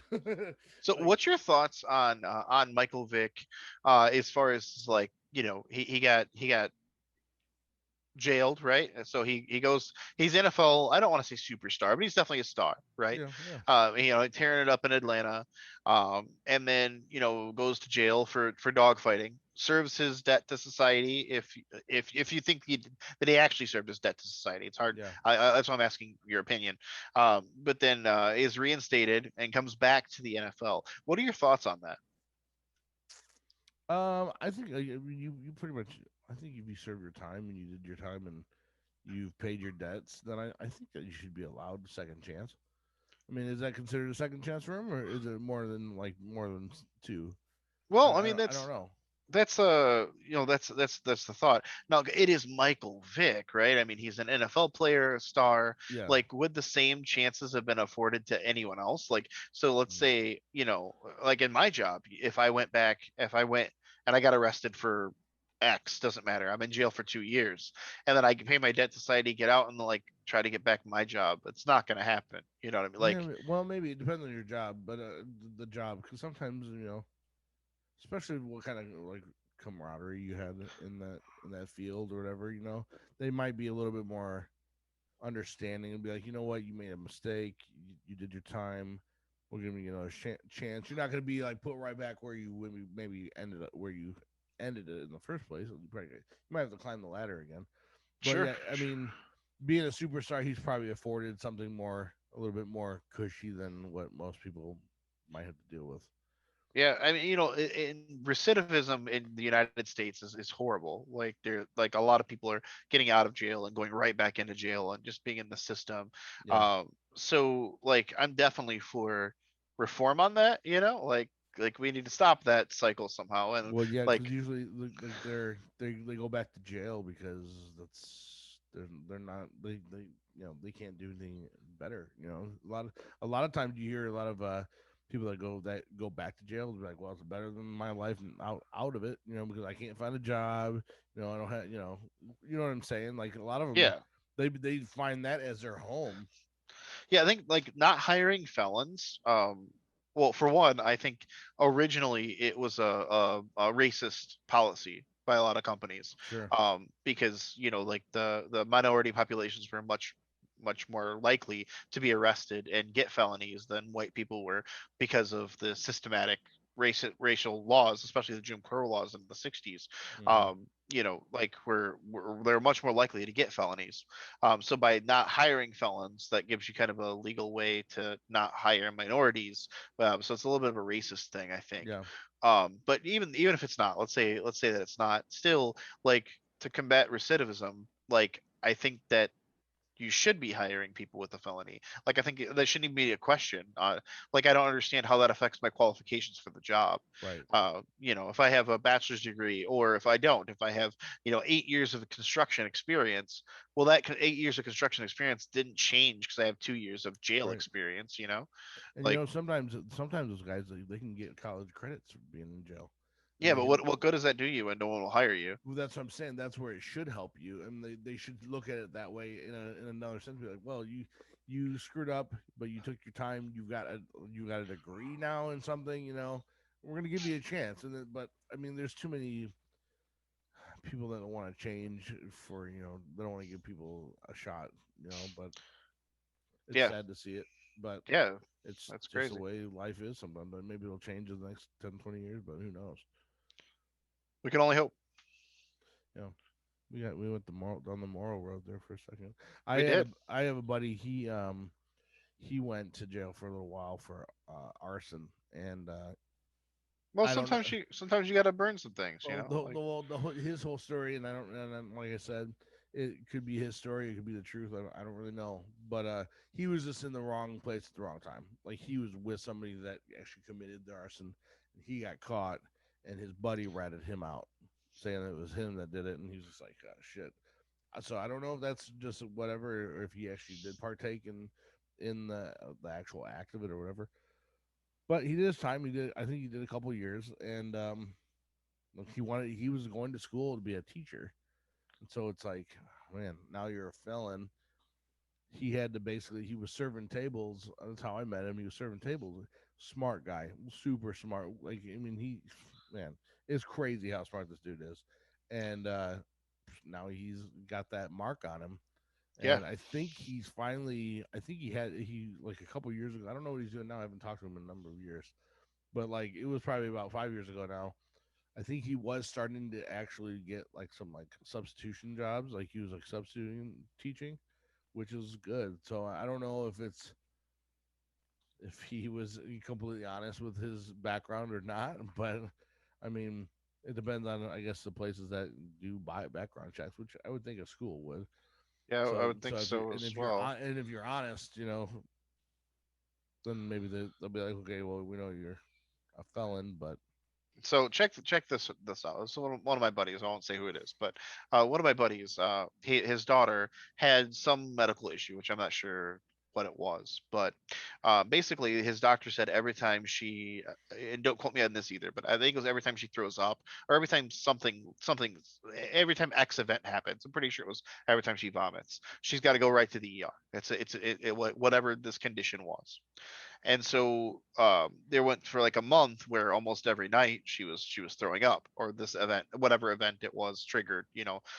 So, Like, what's your thoughts on Michael Vick, as far as like he got jailed, right? And so he goes, he's NFL. I don't want to say superstar, but he's definitely a star, right? yeah, yeah, Tearing it up in Atlanta, and then goes to jail for dogfighting. Serves his debt to society. If you think that he actually served his debt to society, it's hard. yeah. That's why I'm asking your opinion. But then is reinstated and comes back to the NFL. What are your thoughts on that? I think you pretty much. I think if you serve your time and you did your time and you've paid your debts, then I think that you should be allowed a second chance. I mean, is that considered a second chance for him, or is it more than two? Well, I mean I don't know. that's that's the thought. Now it is Michael Vick, right? I mean, he's an NFL player, a star. Yeah. Like, would the same chances have been afforded to anyone else? Like, so let's Mm. say, like in my job, if I went and I got arrested for X, doesn't matter. I'm in jail for 2 years, and then I can pay my debt to society, get out, and like try to get back my job. It's not going to happen. You know what I mean? Yeah. Like, Well, maybe it depends on your job, but the job, because sometimes especially what kind of like camaraderie you had in that field or whatever, they might be a little bit more understanding and be like, you know what, you made a mistake, you did your time, we're giving you another chance. You're not going to be like put right back where you maybe ended up where you ended it in the first place. You might have to climb the ladder again. But sure. yeah, I mean, being a superstar, he's probably afforded something more, a little bit more cushy than what most people might have to deal with. Yeah, I mean, recidivism in the United States is horrible. Like like a lot of people are getting out of jail and going right back into jail and just being in the system. Yeah. So like I'm definitely for reform on that, like we need to stop that cycle somehow. And Well, yeah, because like, usually like they go back to jail because they're not they can't do anything better. A lot of times you hear a lot of people that go back to jail be like, well, it's better than my life and out of it, because I can't find a job, I don't have you know what I'm saying. Like a lot of them, yeah. they find that as their home. Yeah, I think like not hiring felons. Well, for one, I think originally it was a racist policy by a lot of companies, Sure. because like the minority populations were much more likely to be arrested and get felonies than white people were because of the systematic racial laws, especially the Jim Crow laws in the 60s. Hmm. Like they're much more likely to get felonies. So by not hiring felons, that gives you kind of a legal way to not hire minorities. So it's a little bit of a racist thing, I think. Yeah. But even if it's not, let's say that it's not, still, like, to combat recidivism, like I think that you should be hiring people with a felony. Like I think that shouldn't even be a question. Like I don't understand how that affects my qualifications for the job. Right. If I have a bachelor's degree or if I don't, if I have 8 years of construction experience, well, that 8 years of construction experience didn't change because I have 2 years of jail Right. experience. And Like, sometimes those guys they can get college credits for being in jail, and yeah, they but can. what good does that do you when no one will hire you? Well, that's what I'm saying. That's where it should help you, and they should look at it that way in another sense. Be like, well, you screwed up, but you took your time. You got a degree now in something. We're gonna give you a chance. But I mean, there's too many people that don't want to change for they don't want to give people a shot. But it's Yeah, sad to see it. But yeah, it's that's just the crazy. way life is sometimes. But maybe it'll change in the next 10, 20 years, but who knows? We can only hope. You know, we went down the moral road there for a second. We did. I have a buddy. He went to jail for a little while for arson, and Well, I don't know. sometimes you got to burn some things, Well, like. his whole story, and I don't, and then, like I said, it could be his story, it could be the truth. I don't really know, but he was just in the wrong place at the wrong time. Like he was with somebody that actually committed the arson, and he got caught, and his buddy ratted him out, saying it was him that did it, and he was just like, oh, shit. So I don't know if that's just whatever, or if he actually did partake in the actual act of it or whatever. But he did his time. I think he did a couple years, and like he was going to school to be a teacher, and so it's like, man, now you're a felon. He had to basically he was serving tables. That's how I met him. He was serving tables. Smart guy, super smart. Like I mean, man, it's crazy how smart this dude is, and now he's got that mark on him. Yeah. And I think he's finally. I think he like a couple years ago. I don't know what he's doing now. I haven't talked to him in a number of years, but like it was probably about 5 years ago now. I think he was starting to actually get like some like substitution jobs. Like he was like substituting teaching, which is good. So I don't know if he was completely honest with his background or not, but I mean, It depends on, I guess, the places that do buy background checks, which I would think a school would. Yeah, I So, would think so if you so and as if you're well. and if you're honest, then maybe they'll be like, okay, well, we know you're a felon, but So check this out. This is one of my buddies. I won't say who it is, but one of my buddies, his daughter had some medical issue, which I'm not sure what it was, but basically his doctor said every time she, and don't quote me on this either, but I think it was every time she throws up, or every time every time X event happens. I'm pretty sure it was every time she vomits. She's got to go right to the ER. Whatever this condition was. And so there went for like a month where almost every night she was throwing up, or this event, whatever event it was, triggered,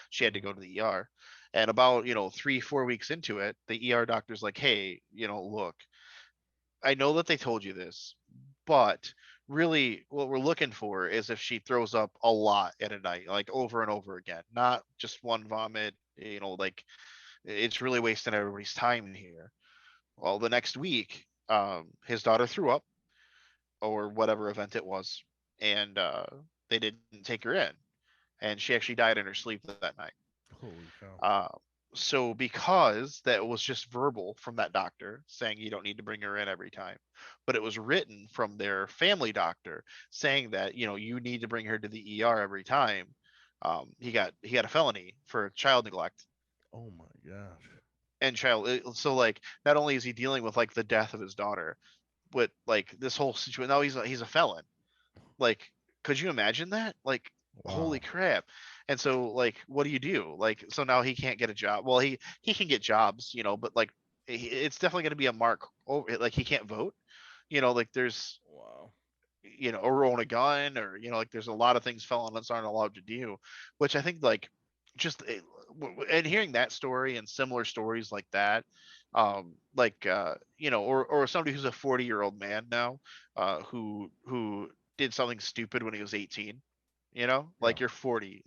she had to mhm. go to the ER. And about 3-4 weeks into it, the ER doctor's like, hey, look, I know that they told you this, but really what we're looking for is if she throws up a lot in a night, like over and over again, not just one vomit. Like, it's really wasting everybody's time here. Well, the next week, his daughter threw up, or whatever event it was, and they didn't take her in, and she actually died in her sleep that night. Holy cow! Uh, so because that was just verbal from that doctor saying you don't need to bring her in every time, but it was written from their family doctor saying that you need to bring her to the ER every time. He got a felony for child neglect Oh my gosh! and so like not only is he dealing with like the death of his daughter, but like this whole situation. Now he's a felon. Like, could you imagine that? Like, holy Wow! crap. And so like what do you do? Like, so now he can't get a job. Well, he can get jobs, but like it's definitely going to be a mark over, like he can't vote. Like there's, Wow! or own a gun, or like there's a lot of things felons aren't allowed to do, which I think like just and hearing that story and similar stories like that, like or somebody who's a 40-year-old man now, who did something stupid when he was 18. Yeah, Like you're 40,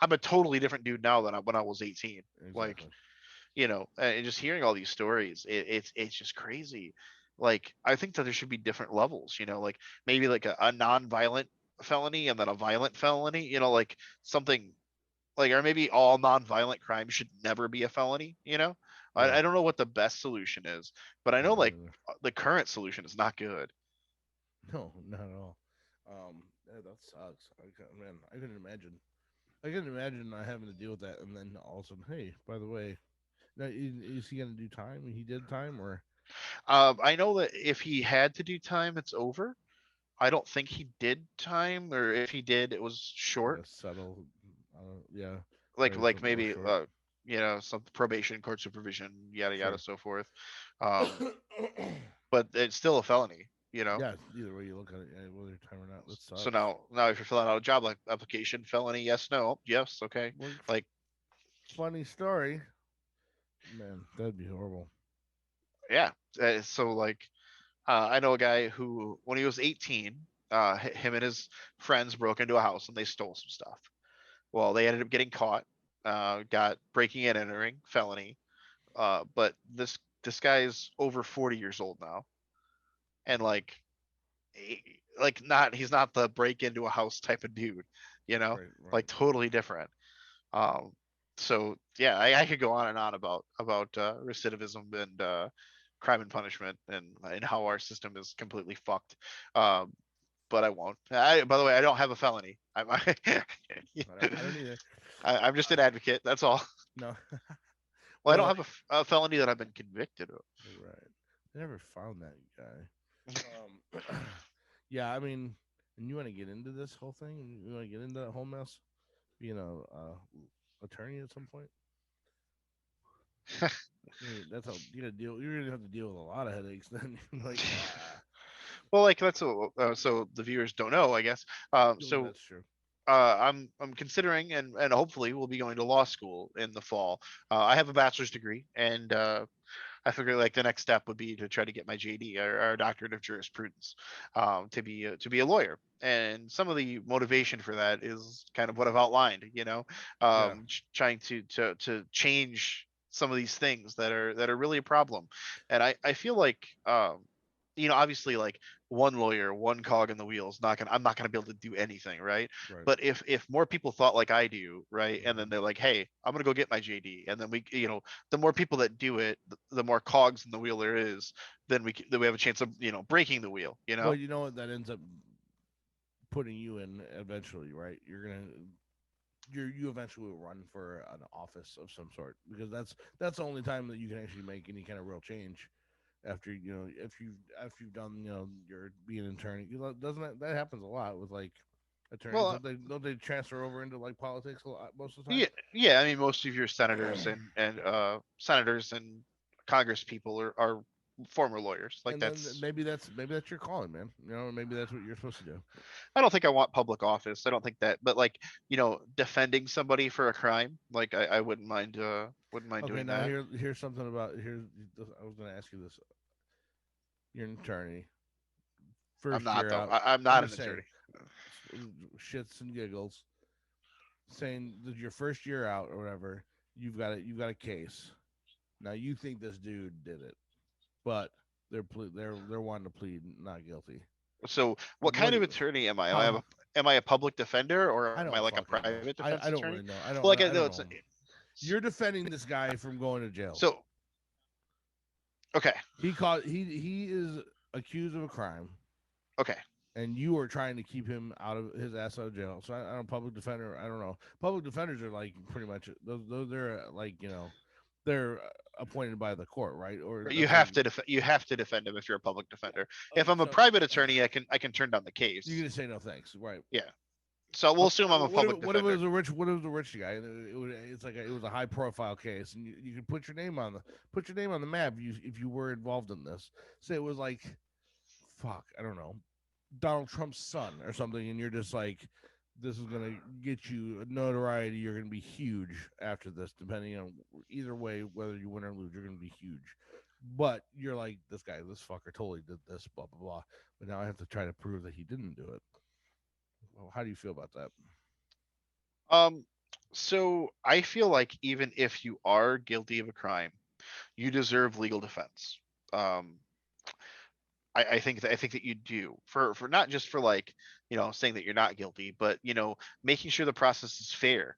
I'm a totally different dude now than when I was 18. Like, exactly. and just hearing all these stories, it's just crazy. Like, I think that there should be different levels, like maybe like a non-violent felony and then a violent felony, like something like, or maybe all non-violent crimes should never be a felony. Yeah, I don't know what the best solution is, but I I know don't like either. the current solution is not good. No, not at all. Yeah, that sucks. Man, I couldn't imagine. I couldn't imagine not having to deal with that, and then all of a sudden, hey, by the way, now is he gonna do time? He did time, or I know that if he had to do time, it's over. I don't think he did time, or if he did, it was like short. a settle? Yeah, like probably like something real maybe short. some probation, court supervision, yada yada, Sure. so forth. But it's still a felony. Yeah, either way you look at it, yeah, whether time or not, that So sucks. now if you're filling out a job like application, felony, yes, no, yes, okay. Well, Like, funny story, man. That'd be horrible. yeah. So like, I know a guy who, when he was 18, him and his friends broke into a house and they stole some stuff. Well, they ended up getting caught. Got breaking and entering, felony. But this guy's over 40 years old now, and like, he's not the break into a house type of dude, Right, like right. totally different. Um, so yeah, I could go on and on about recidivism and crime and punishment, and how our system is completely fucked. Um, but I won't. By the way, I don't have a felony. I don't either. I'm just an Uh, advocate. That's all. no. Well, I don't Well, have a felony that I've been convicted of. right. I never found that guy. Yeah, I mean, and you want to get into this whole thing, and you want to get into that whole mess, being a attorney at some point. That's how you gotta deal. You're gonna have to deal with a lot of headaches. Then like, Well, like that's so the viewers don't know, I guess. oh, So that's true. I'm considering, and hopefully we'll be going to law school in the fall. I have a bachelor's degree, and I figure like the next step would be to try to get my JD, or doctorate of jurisprudence, to be a lawyer. And some of the motivation for that is kind of what I've outlined. Yeah, Trying to change some of these things that are really a problem. And I feel like obviously, like, one lawyer, one cog in the wheel is not gonna I'm not gonna be able to do anything, right? Right. But if more people thought like I do, right, and then Hmm. they're like, hey, I'm gonna go get my JD, and then the more people that do it, the more cogs in the wheel there is, then we have a chance of breaking the wheel, Well, you know what that ends up putting you in eventually, right? You eventually will run for an office of some sort, because that's the only time that you can actually make any kind of real change after if you've done your being an attorney. Doesn't that happens a lot with like attorneys? Well, Don't they transfer over into like politics a lot most of the time? yeah, yeah. I mean, most of your senators and Congress people are former lawyers. Like, And then that's maybe that's your calling, man. Maybe that's what you're supposed to do. I don't think I want public office. I don't think that, but, like, defending somebody for a crime, like, I wouldn't mind Okay, doing now that. here's something about here's I was going to ask you this. You're an attorney, I'm first not year though. out. I'm I'm not an just saying, attorney. shits and giggles, saying that your first year out or whatever, you've got a case. Now you think this dude did it, but they're wanting to plead not guilty. So, what What kind do of you, attorney am I? how Am I a public defender, or am I I don't like a fucking private know. defense I attorney? don't really know. Well, like, I no, don't it's know. You're defending this guy from going to jail. so okay, He is accused of a crime, okay. and you are trying to keep him out of his ass out of jail. So I don't public defender. I don't know. Public defenders are like pretty much those they're like they're appointed by the court, right? Or You that's like have to you have to defend him if you're a public defender. If okay. I'm a So private attorney, I can turn down the you're case. gonna say no thanks, right? Yeah. So we'll Okay. assume I'm a public What if it defender. was a rich? What if it was a rich guy? It's like it was a high profile case, and you could put your name on the map if you were involved in this. Say it was like fuck, I don't know, Donald Trump's son or something, and you're just like, this is gonna get you notoriety. You're gonna be huge after this, depending on either way, whether you win or lose. You're gonna be huge. But you're like, this fucker totally did this, blah blah blah. But now I have to try to prove that he didn't do it. Well, how do you feel about that? Um, so I feel like even if you are guilty of a crime, you deserve legal defense. Um, I think that you do, for not just for, like, saying that you're not guilty, but making sure the process is fair.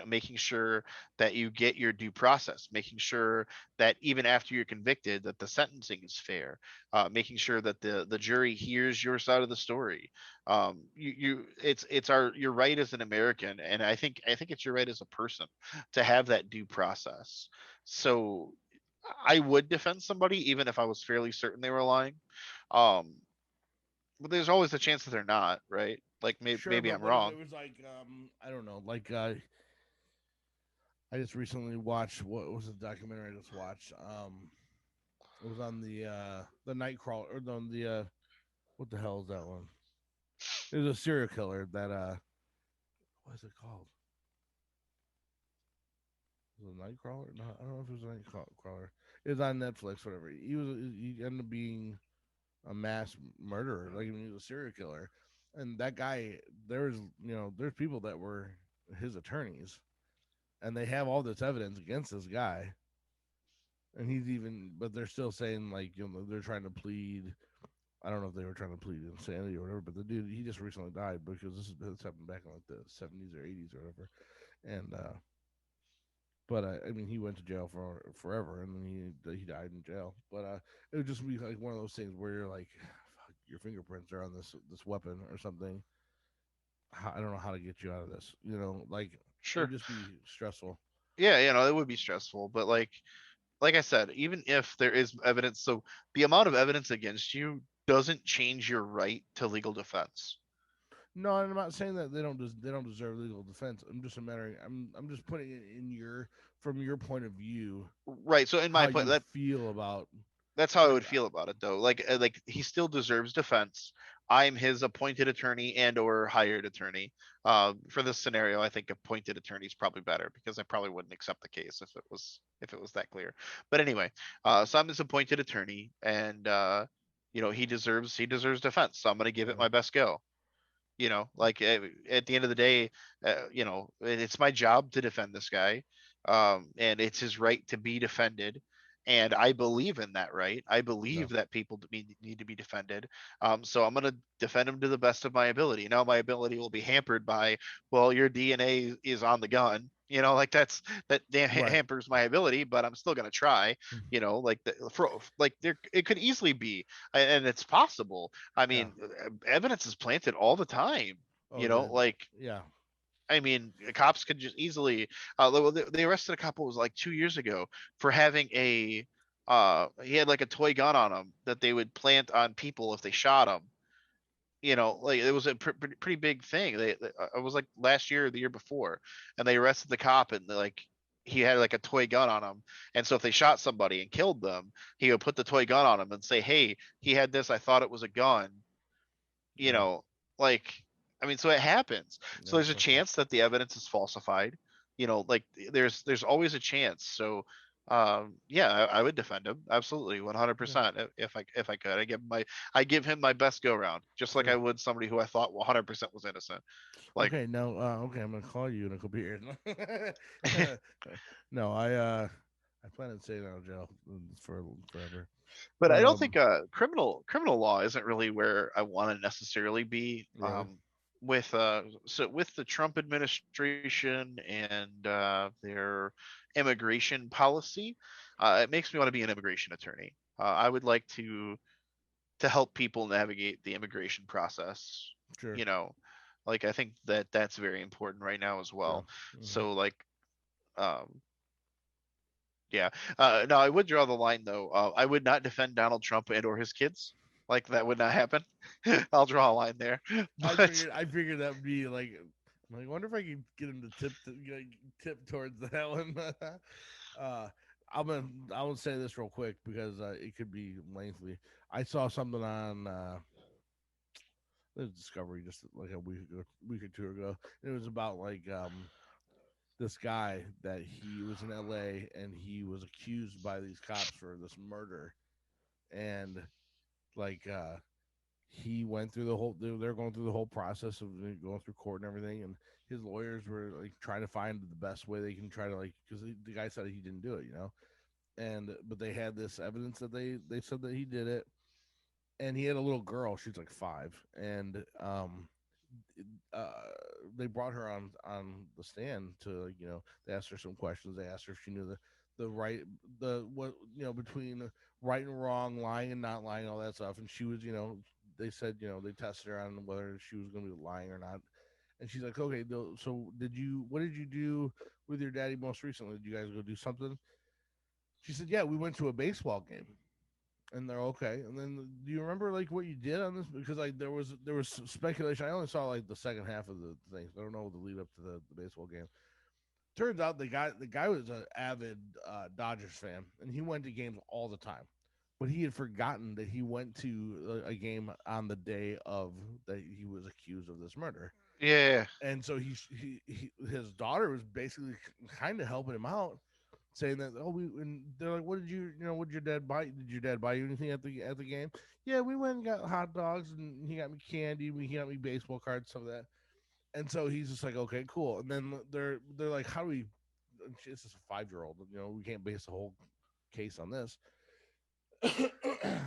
Making sure that you get your due process, making sure that even after you're convicted, that the sentencing is fair, making sure that the jury hears your side of the story. It's your right as an American, and I think it's your right as a person to have that due process. So I would defend somebody even if I was fairly certain they were lying. Um, but there's always the chance that they're not, right? Like, Sure, maybe but I'm what if it wrong. was like I don't know, like I just recently watched what was the documentary I just watched. It was on the Nightcrawler or on the what the hell is that one? It was a serial killer that what is it called? Was it a Nightcrawler? No, I don't know if it was a Nightcrawler. It was on Netflix, whatever. He ended up being a mass murderer. Like, I mean, he was a serial killer, and that guy, there's people that were his attorneys, and they have all this evidence against this guy, and but they're still saying like they're trying to plead. I don't know if they were trying to plead insanity or whatever, but the dude he just recently died because this happened back in like the 70s or 80s or whatever, and but I mean he went to jail for forever, and then he died in jail. But it would just be like one of those things where you're like, fuck, your fingerprints are on this weapon or something. I don't know how to get you out of this. Like it would Sure. just be stressful. Yeah, it would be stressful, but, like I said, even if there is evidence, so the amount of evidence against you doesn't change your right to legal defense. No, I'm not saying that they don't deserve legal defense. I'm just a matter. I'm just putting it in your from your point of view Right. So, in how my point, you feel about that's how I like would feel about it, though. Like, he still deserves defense. I'm his appointed attorney and or hired attorney. For this scenario, I think appointed attorney is probably better, because I probably wouldn't accept the case if it was that clear. But anyway, so I'm his appointed attorney, and he deserves defense. So I'm going to give it uh, my best go. Like, at the end of the day, it's my job to defend this guy, and it's his right to be defended. and I believe in that right. I believe No. that people need to be defended. So I'm going to defend them to the best of my ability. Now my ability will be hampered by, well, your DNA is on the gun. Like that Right. hampers my ability, but I'm still going to try. Mhm. Like like there, it could easily be, and it's possible. I Yeah. mean, evidence is planted all the time. Oh, Like yeah. I mean, cops could just easily. They arrested a couple, it was like 2 years ago, for having a. He had like a toy gun on him that they would plant on people if they shot him. Like it was a pretty big thing. It was like last year or the year before, and they arrested the cop, and like he had like a toy gun on him, and so if they shot somebody and killed them, he would put the toy gun on him and say, "Hey, he had this. I thought it was a gun." you Yeah. know like I mean, so it happens. So That's there's a fucked up. chance that the evidence is falsified. Like there's always a chance. So yeah, I would defend him absolutely Yeah. 100%. If I could, I give him my best go round, just like I Sure. would somebody who I thought 100% was innocent. Like, Okay. No. Okay. I'm gonna call you in a couple years. No. I plan on staying out of jail for forever. but I But don't think criminal law isn't really where I want to necessarily be. really. With the Trump administration and their immigration policy, it makes me want to be an immigration attorney. I would like to help people navigate the immigration process. Sure. You know, like I think that that's very important right now as Yeah. well. Hmm. So like, um, yeah. No, I would draw the line though. I would not defend Donald Trump and or his kids. Like that would not happen. I'll draw a line there. But I figured that would be like. I wonder if I could get him to tip towards that one. uh, I'm gonna say this real quick because it could be lengthy. I saw something on the Discovery just like week or two ago. And it was about like this guy that he was in L.A. and he was accused by these cops for this murder, and like he went through the whole they're going through the whole process of going through court and everything, and his lawyers were like trying to find the best way they can try to like because the guy said he didn't do it, and but they had this evidence that they said that he did it, and he had a little girl, she's like 5, and uh, they brought her on the stand to they asked her some questions. They asked her if she knew the right the what between right and wrong, lying and not lying, all that stuff. And she was they said they tested her on whether she was going to be lying or not. And she's like, okay, so what did you do with your daddy most recently? Did you guys go do something? She said, yeah, we went to a baseball game. And they're okay. And then, do you remember like what you did on this? Because like there was speculation. I only saw like the second half of the thing. So I don't know the lead up to the baseball game. Turns out the guy was an avid Dodgers fan, and he went to games all the time. But he had forgotten that he went to a game on the day of that he was accused of this murder. yeah, And so his daughter was basically kind of helping him out, saying that and they're like, what did what did your dad buy? Did your dad buy you anything at the game? Yeah, we went and got hot dogs, and he got me candy, he got me baseball cards, some of that. And so he's just like, okay, cool. And then they're like, how do we? This is a 5-year-old. We can't base the whole case on this.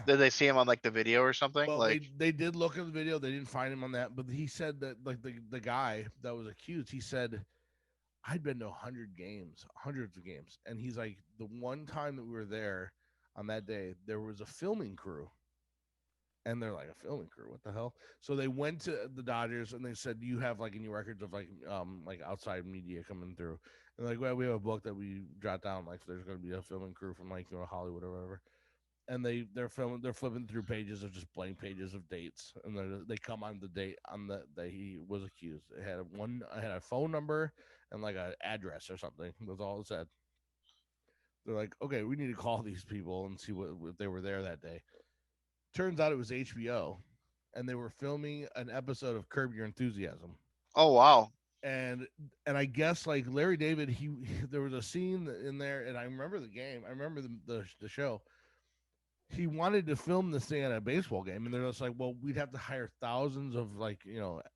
did they see him on like the video or something? Well, Like, they did look in the video. They didn't find him on that, but he said that like the guy that was accused, he said I'd been to 100 games, hundreds of games, and he's like, the one time that we were there on that day, there was a filming crew, and they're like, a filming crew, what the hell? So they went to the Dodgers and they said, do you have like any records of like outside media coming through? And like, well, we have a book that we jot down, like, so there's going to be a filming crew from like Hollywood or whatever. And they're flipping through pages of just blank pages of dates, and they come on the date on that he was accused. I had a phone number and like an address or something. That's all it said. They're like, okay, we need to call these people and see what if they were there that day. Turns out it was HBO, and they were filming an episode of Curb Your Enthusiasm. oh wow, And I guess like Larry David, there was a scene in there, and I remember the game. I remember the show. He wanted to film this thing at a baseball game, and they're just like, well, we'd have to hire thousands of like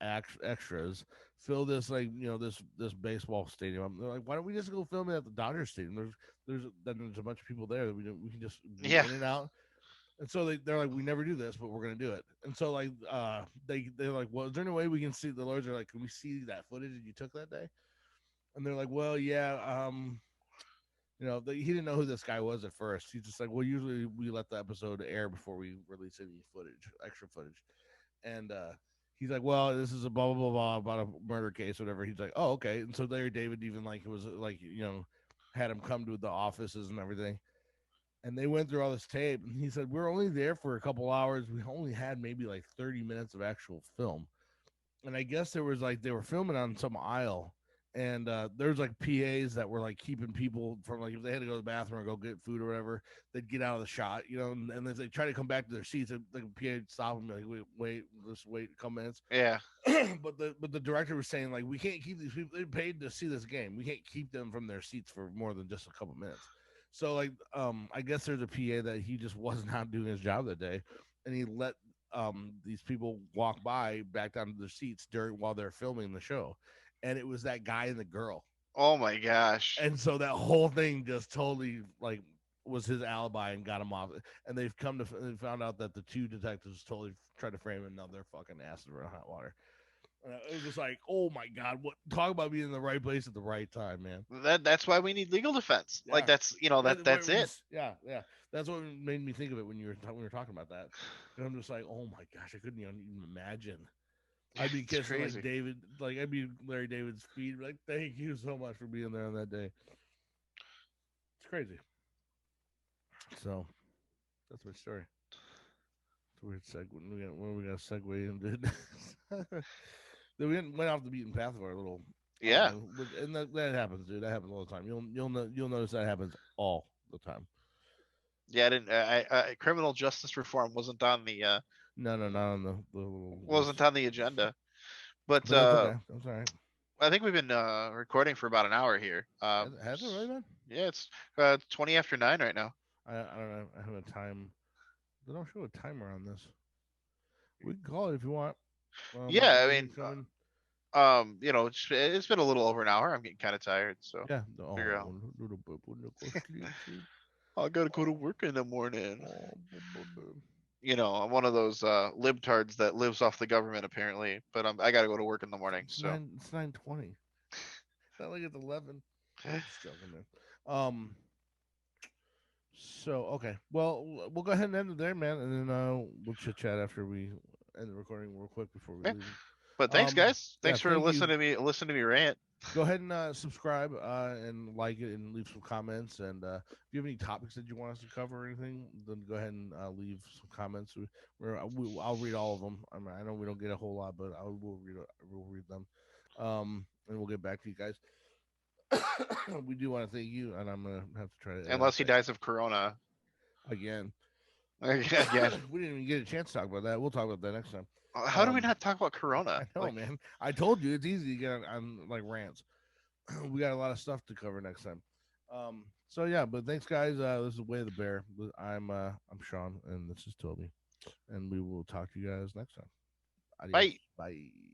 extras, fill this like this baseball stadium. They're like, why don't we just go film it at the Dodger Stadium? There's a bunch of people there that we can just be Yeah. in and out. And so they're like, we never do this, but we're gonna do it. And so like they're like, well, is there any way we can see? The lawyers are like, can we see that footage that you took that day? And they're like, well, yeah, he didn't know who this guy was at first. He's just like, well, usually we let the episode air before we release any footage, extra footage. And he's like, well, this is a blah blah blah blah about a murder case, whatever. He's like, oh, okay. And so Larry David even like it was like had him come to the offices and everything. And they went through all this tape, and he said we're only there for a couple hours. We only had maybe like 30 minutes of actual film, and I guess there was like they were filming on some aisle, and there's like PAs that were like keeping people from like if they had to go to the bathroom or go get food or whatever, they'd get out of the shot, and if they try to come back to their seats, the PA would stop them like wait, just wait a couple minutes. Yeah. but the director was saying like we can't keep these people. They paid to see this game. We can't keep them from their seats for more than just a couple minutes. So like I guess there's a PA that he just was not doing his job that day, and he let these people walk by back down to their seats during while they're filming the show, and it was that guy and the girl, Oh my gosh. and so that whole thing just totally like was his alibi and got him off. And they found out that the two detectives totally tried to frame him. Now they're fucking acid around hot water. It was just like, oh my god, what talk about being in the right place at the right time, man. That's why we need legal defense. Like Yeah. that's that's it. Yeah. That's what made me think of it when we were talking about that. And I'm just like, oh my gosh, I couldn't even imagine. I'd be It's kissing crazy. like David, like I'd be Larry David's feet, like thank you so much for being there on that day. It's crazy. So that's my story. It's a weird segue. We got a segue into then we went off the beaten path of our little. Yeah. And that happens, dude. That happens all the time. You'll notice that happens all the time. Yeah, I didn't. Criminal justice reform No, not on the little wasn't list. on the agenda. But But that's okay. That's all right. I think we've been recording for about an hour here. Has it really been? Yeah, it's 20 after 9 right now. I don't know. I have a time. They don't show a timer on this. We can call it if you want. Yeah, I Anything mean, coming? it's been a little over an hour. I'm getting kind of tired, so Yeah. figure out. Oh, little bit. Sleep. I gotta go to work in the morning. Oh, I'm one of those libtards that lives off the government apparently, but I gotta go to work in the morning. It's So 9. It's 9:20. It's not like it's 11. Just joking, man. Um. So okay. Well, we'll go ahead and end it there, man, and then we'll chit chat after we end the recording real quick before we yeah. leave. But thanks, guys. Yeah. Thanks for Thank you. listening to me rant. Go ahead and subscribe and like it and leave some comments. And if you have any topics that you want us to cover or anything, then go ahead and leave some comments. I'll read all of them. I know we don't get a whole lot, but we'll read them. And we'll get back to you guys. We do want to thank you, and I'm gonna have to try to Unless he dies of corona again. again. We didn't even get a chance to talk about that. We'll talk about that next time. How do we not talk about corona? I know, man. I told you it's easy to get on like rants. We got a lot of stuff to cover next time. So yeah, but thanks guys. This is Way of the Bear. I'm Sean, and this is Toby, and we will talk to you guys next time. Adios. Bye. Bye.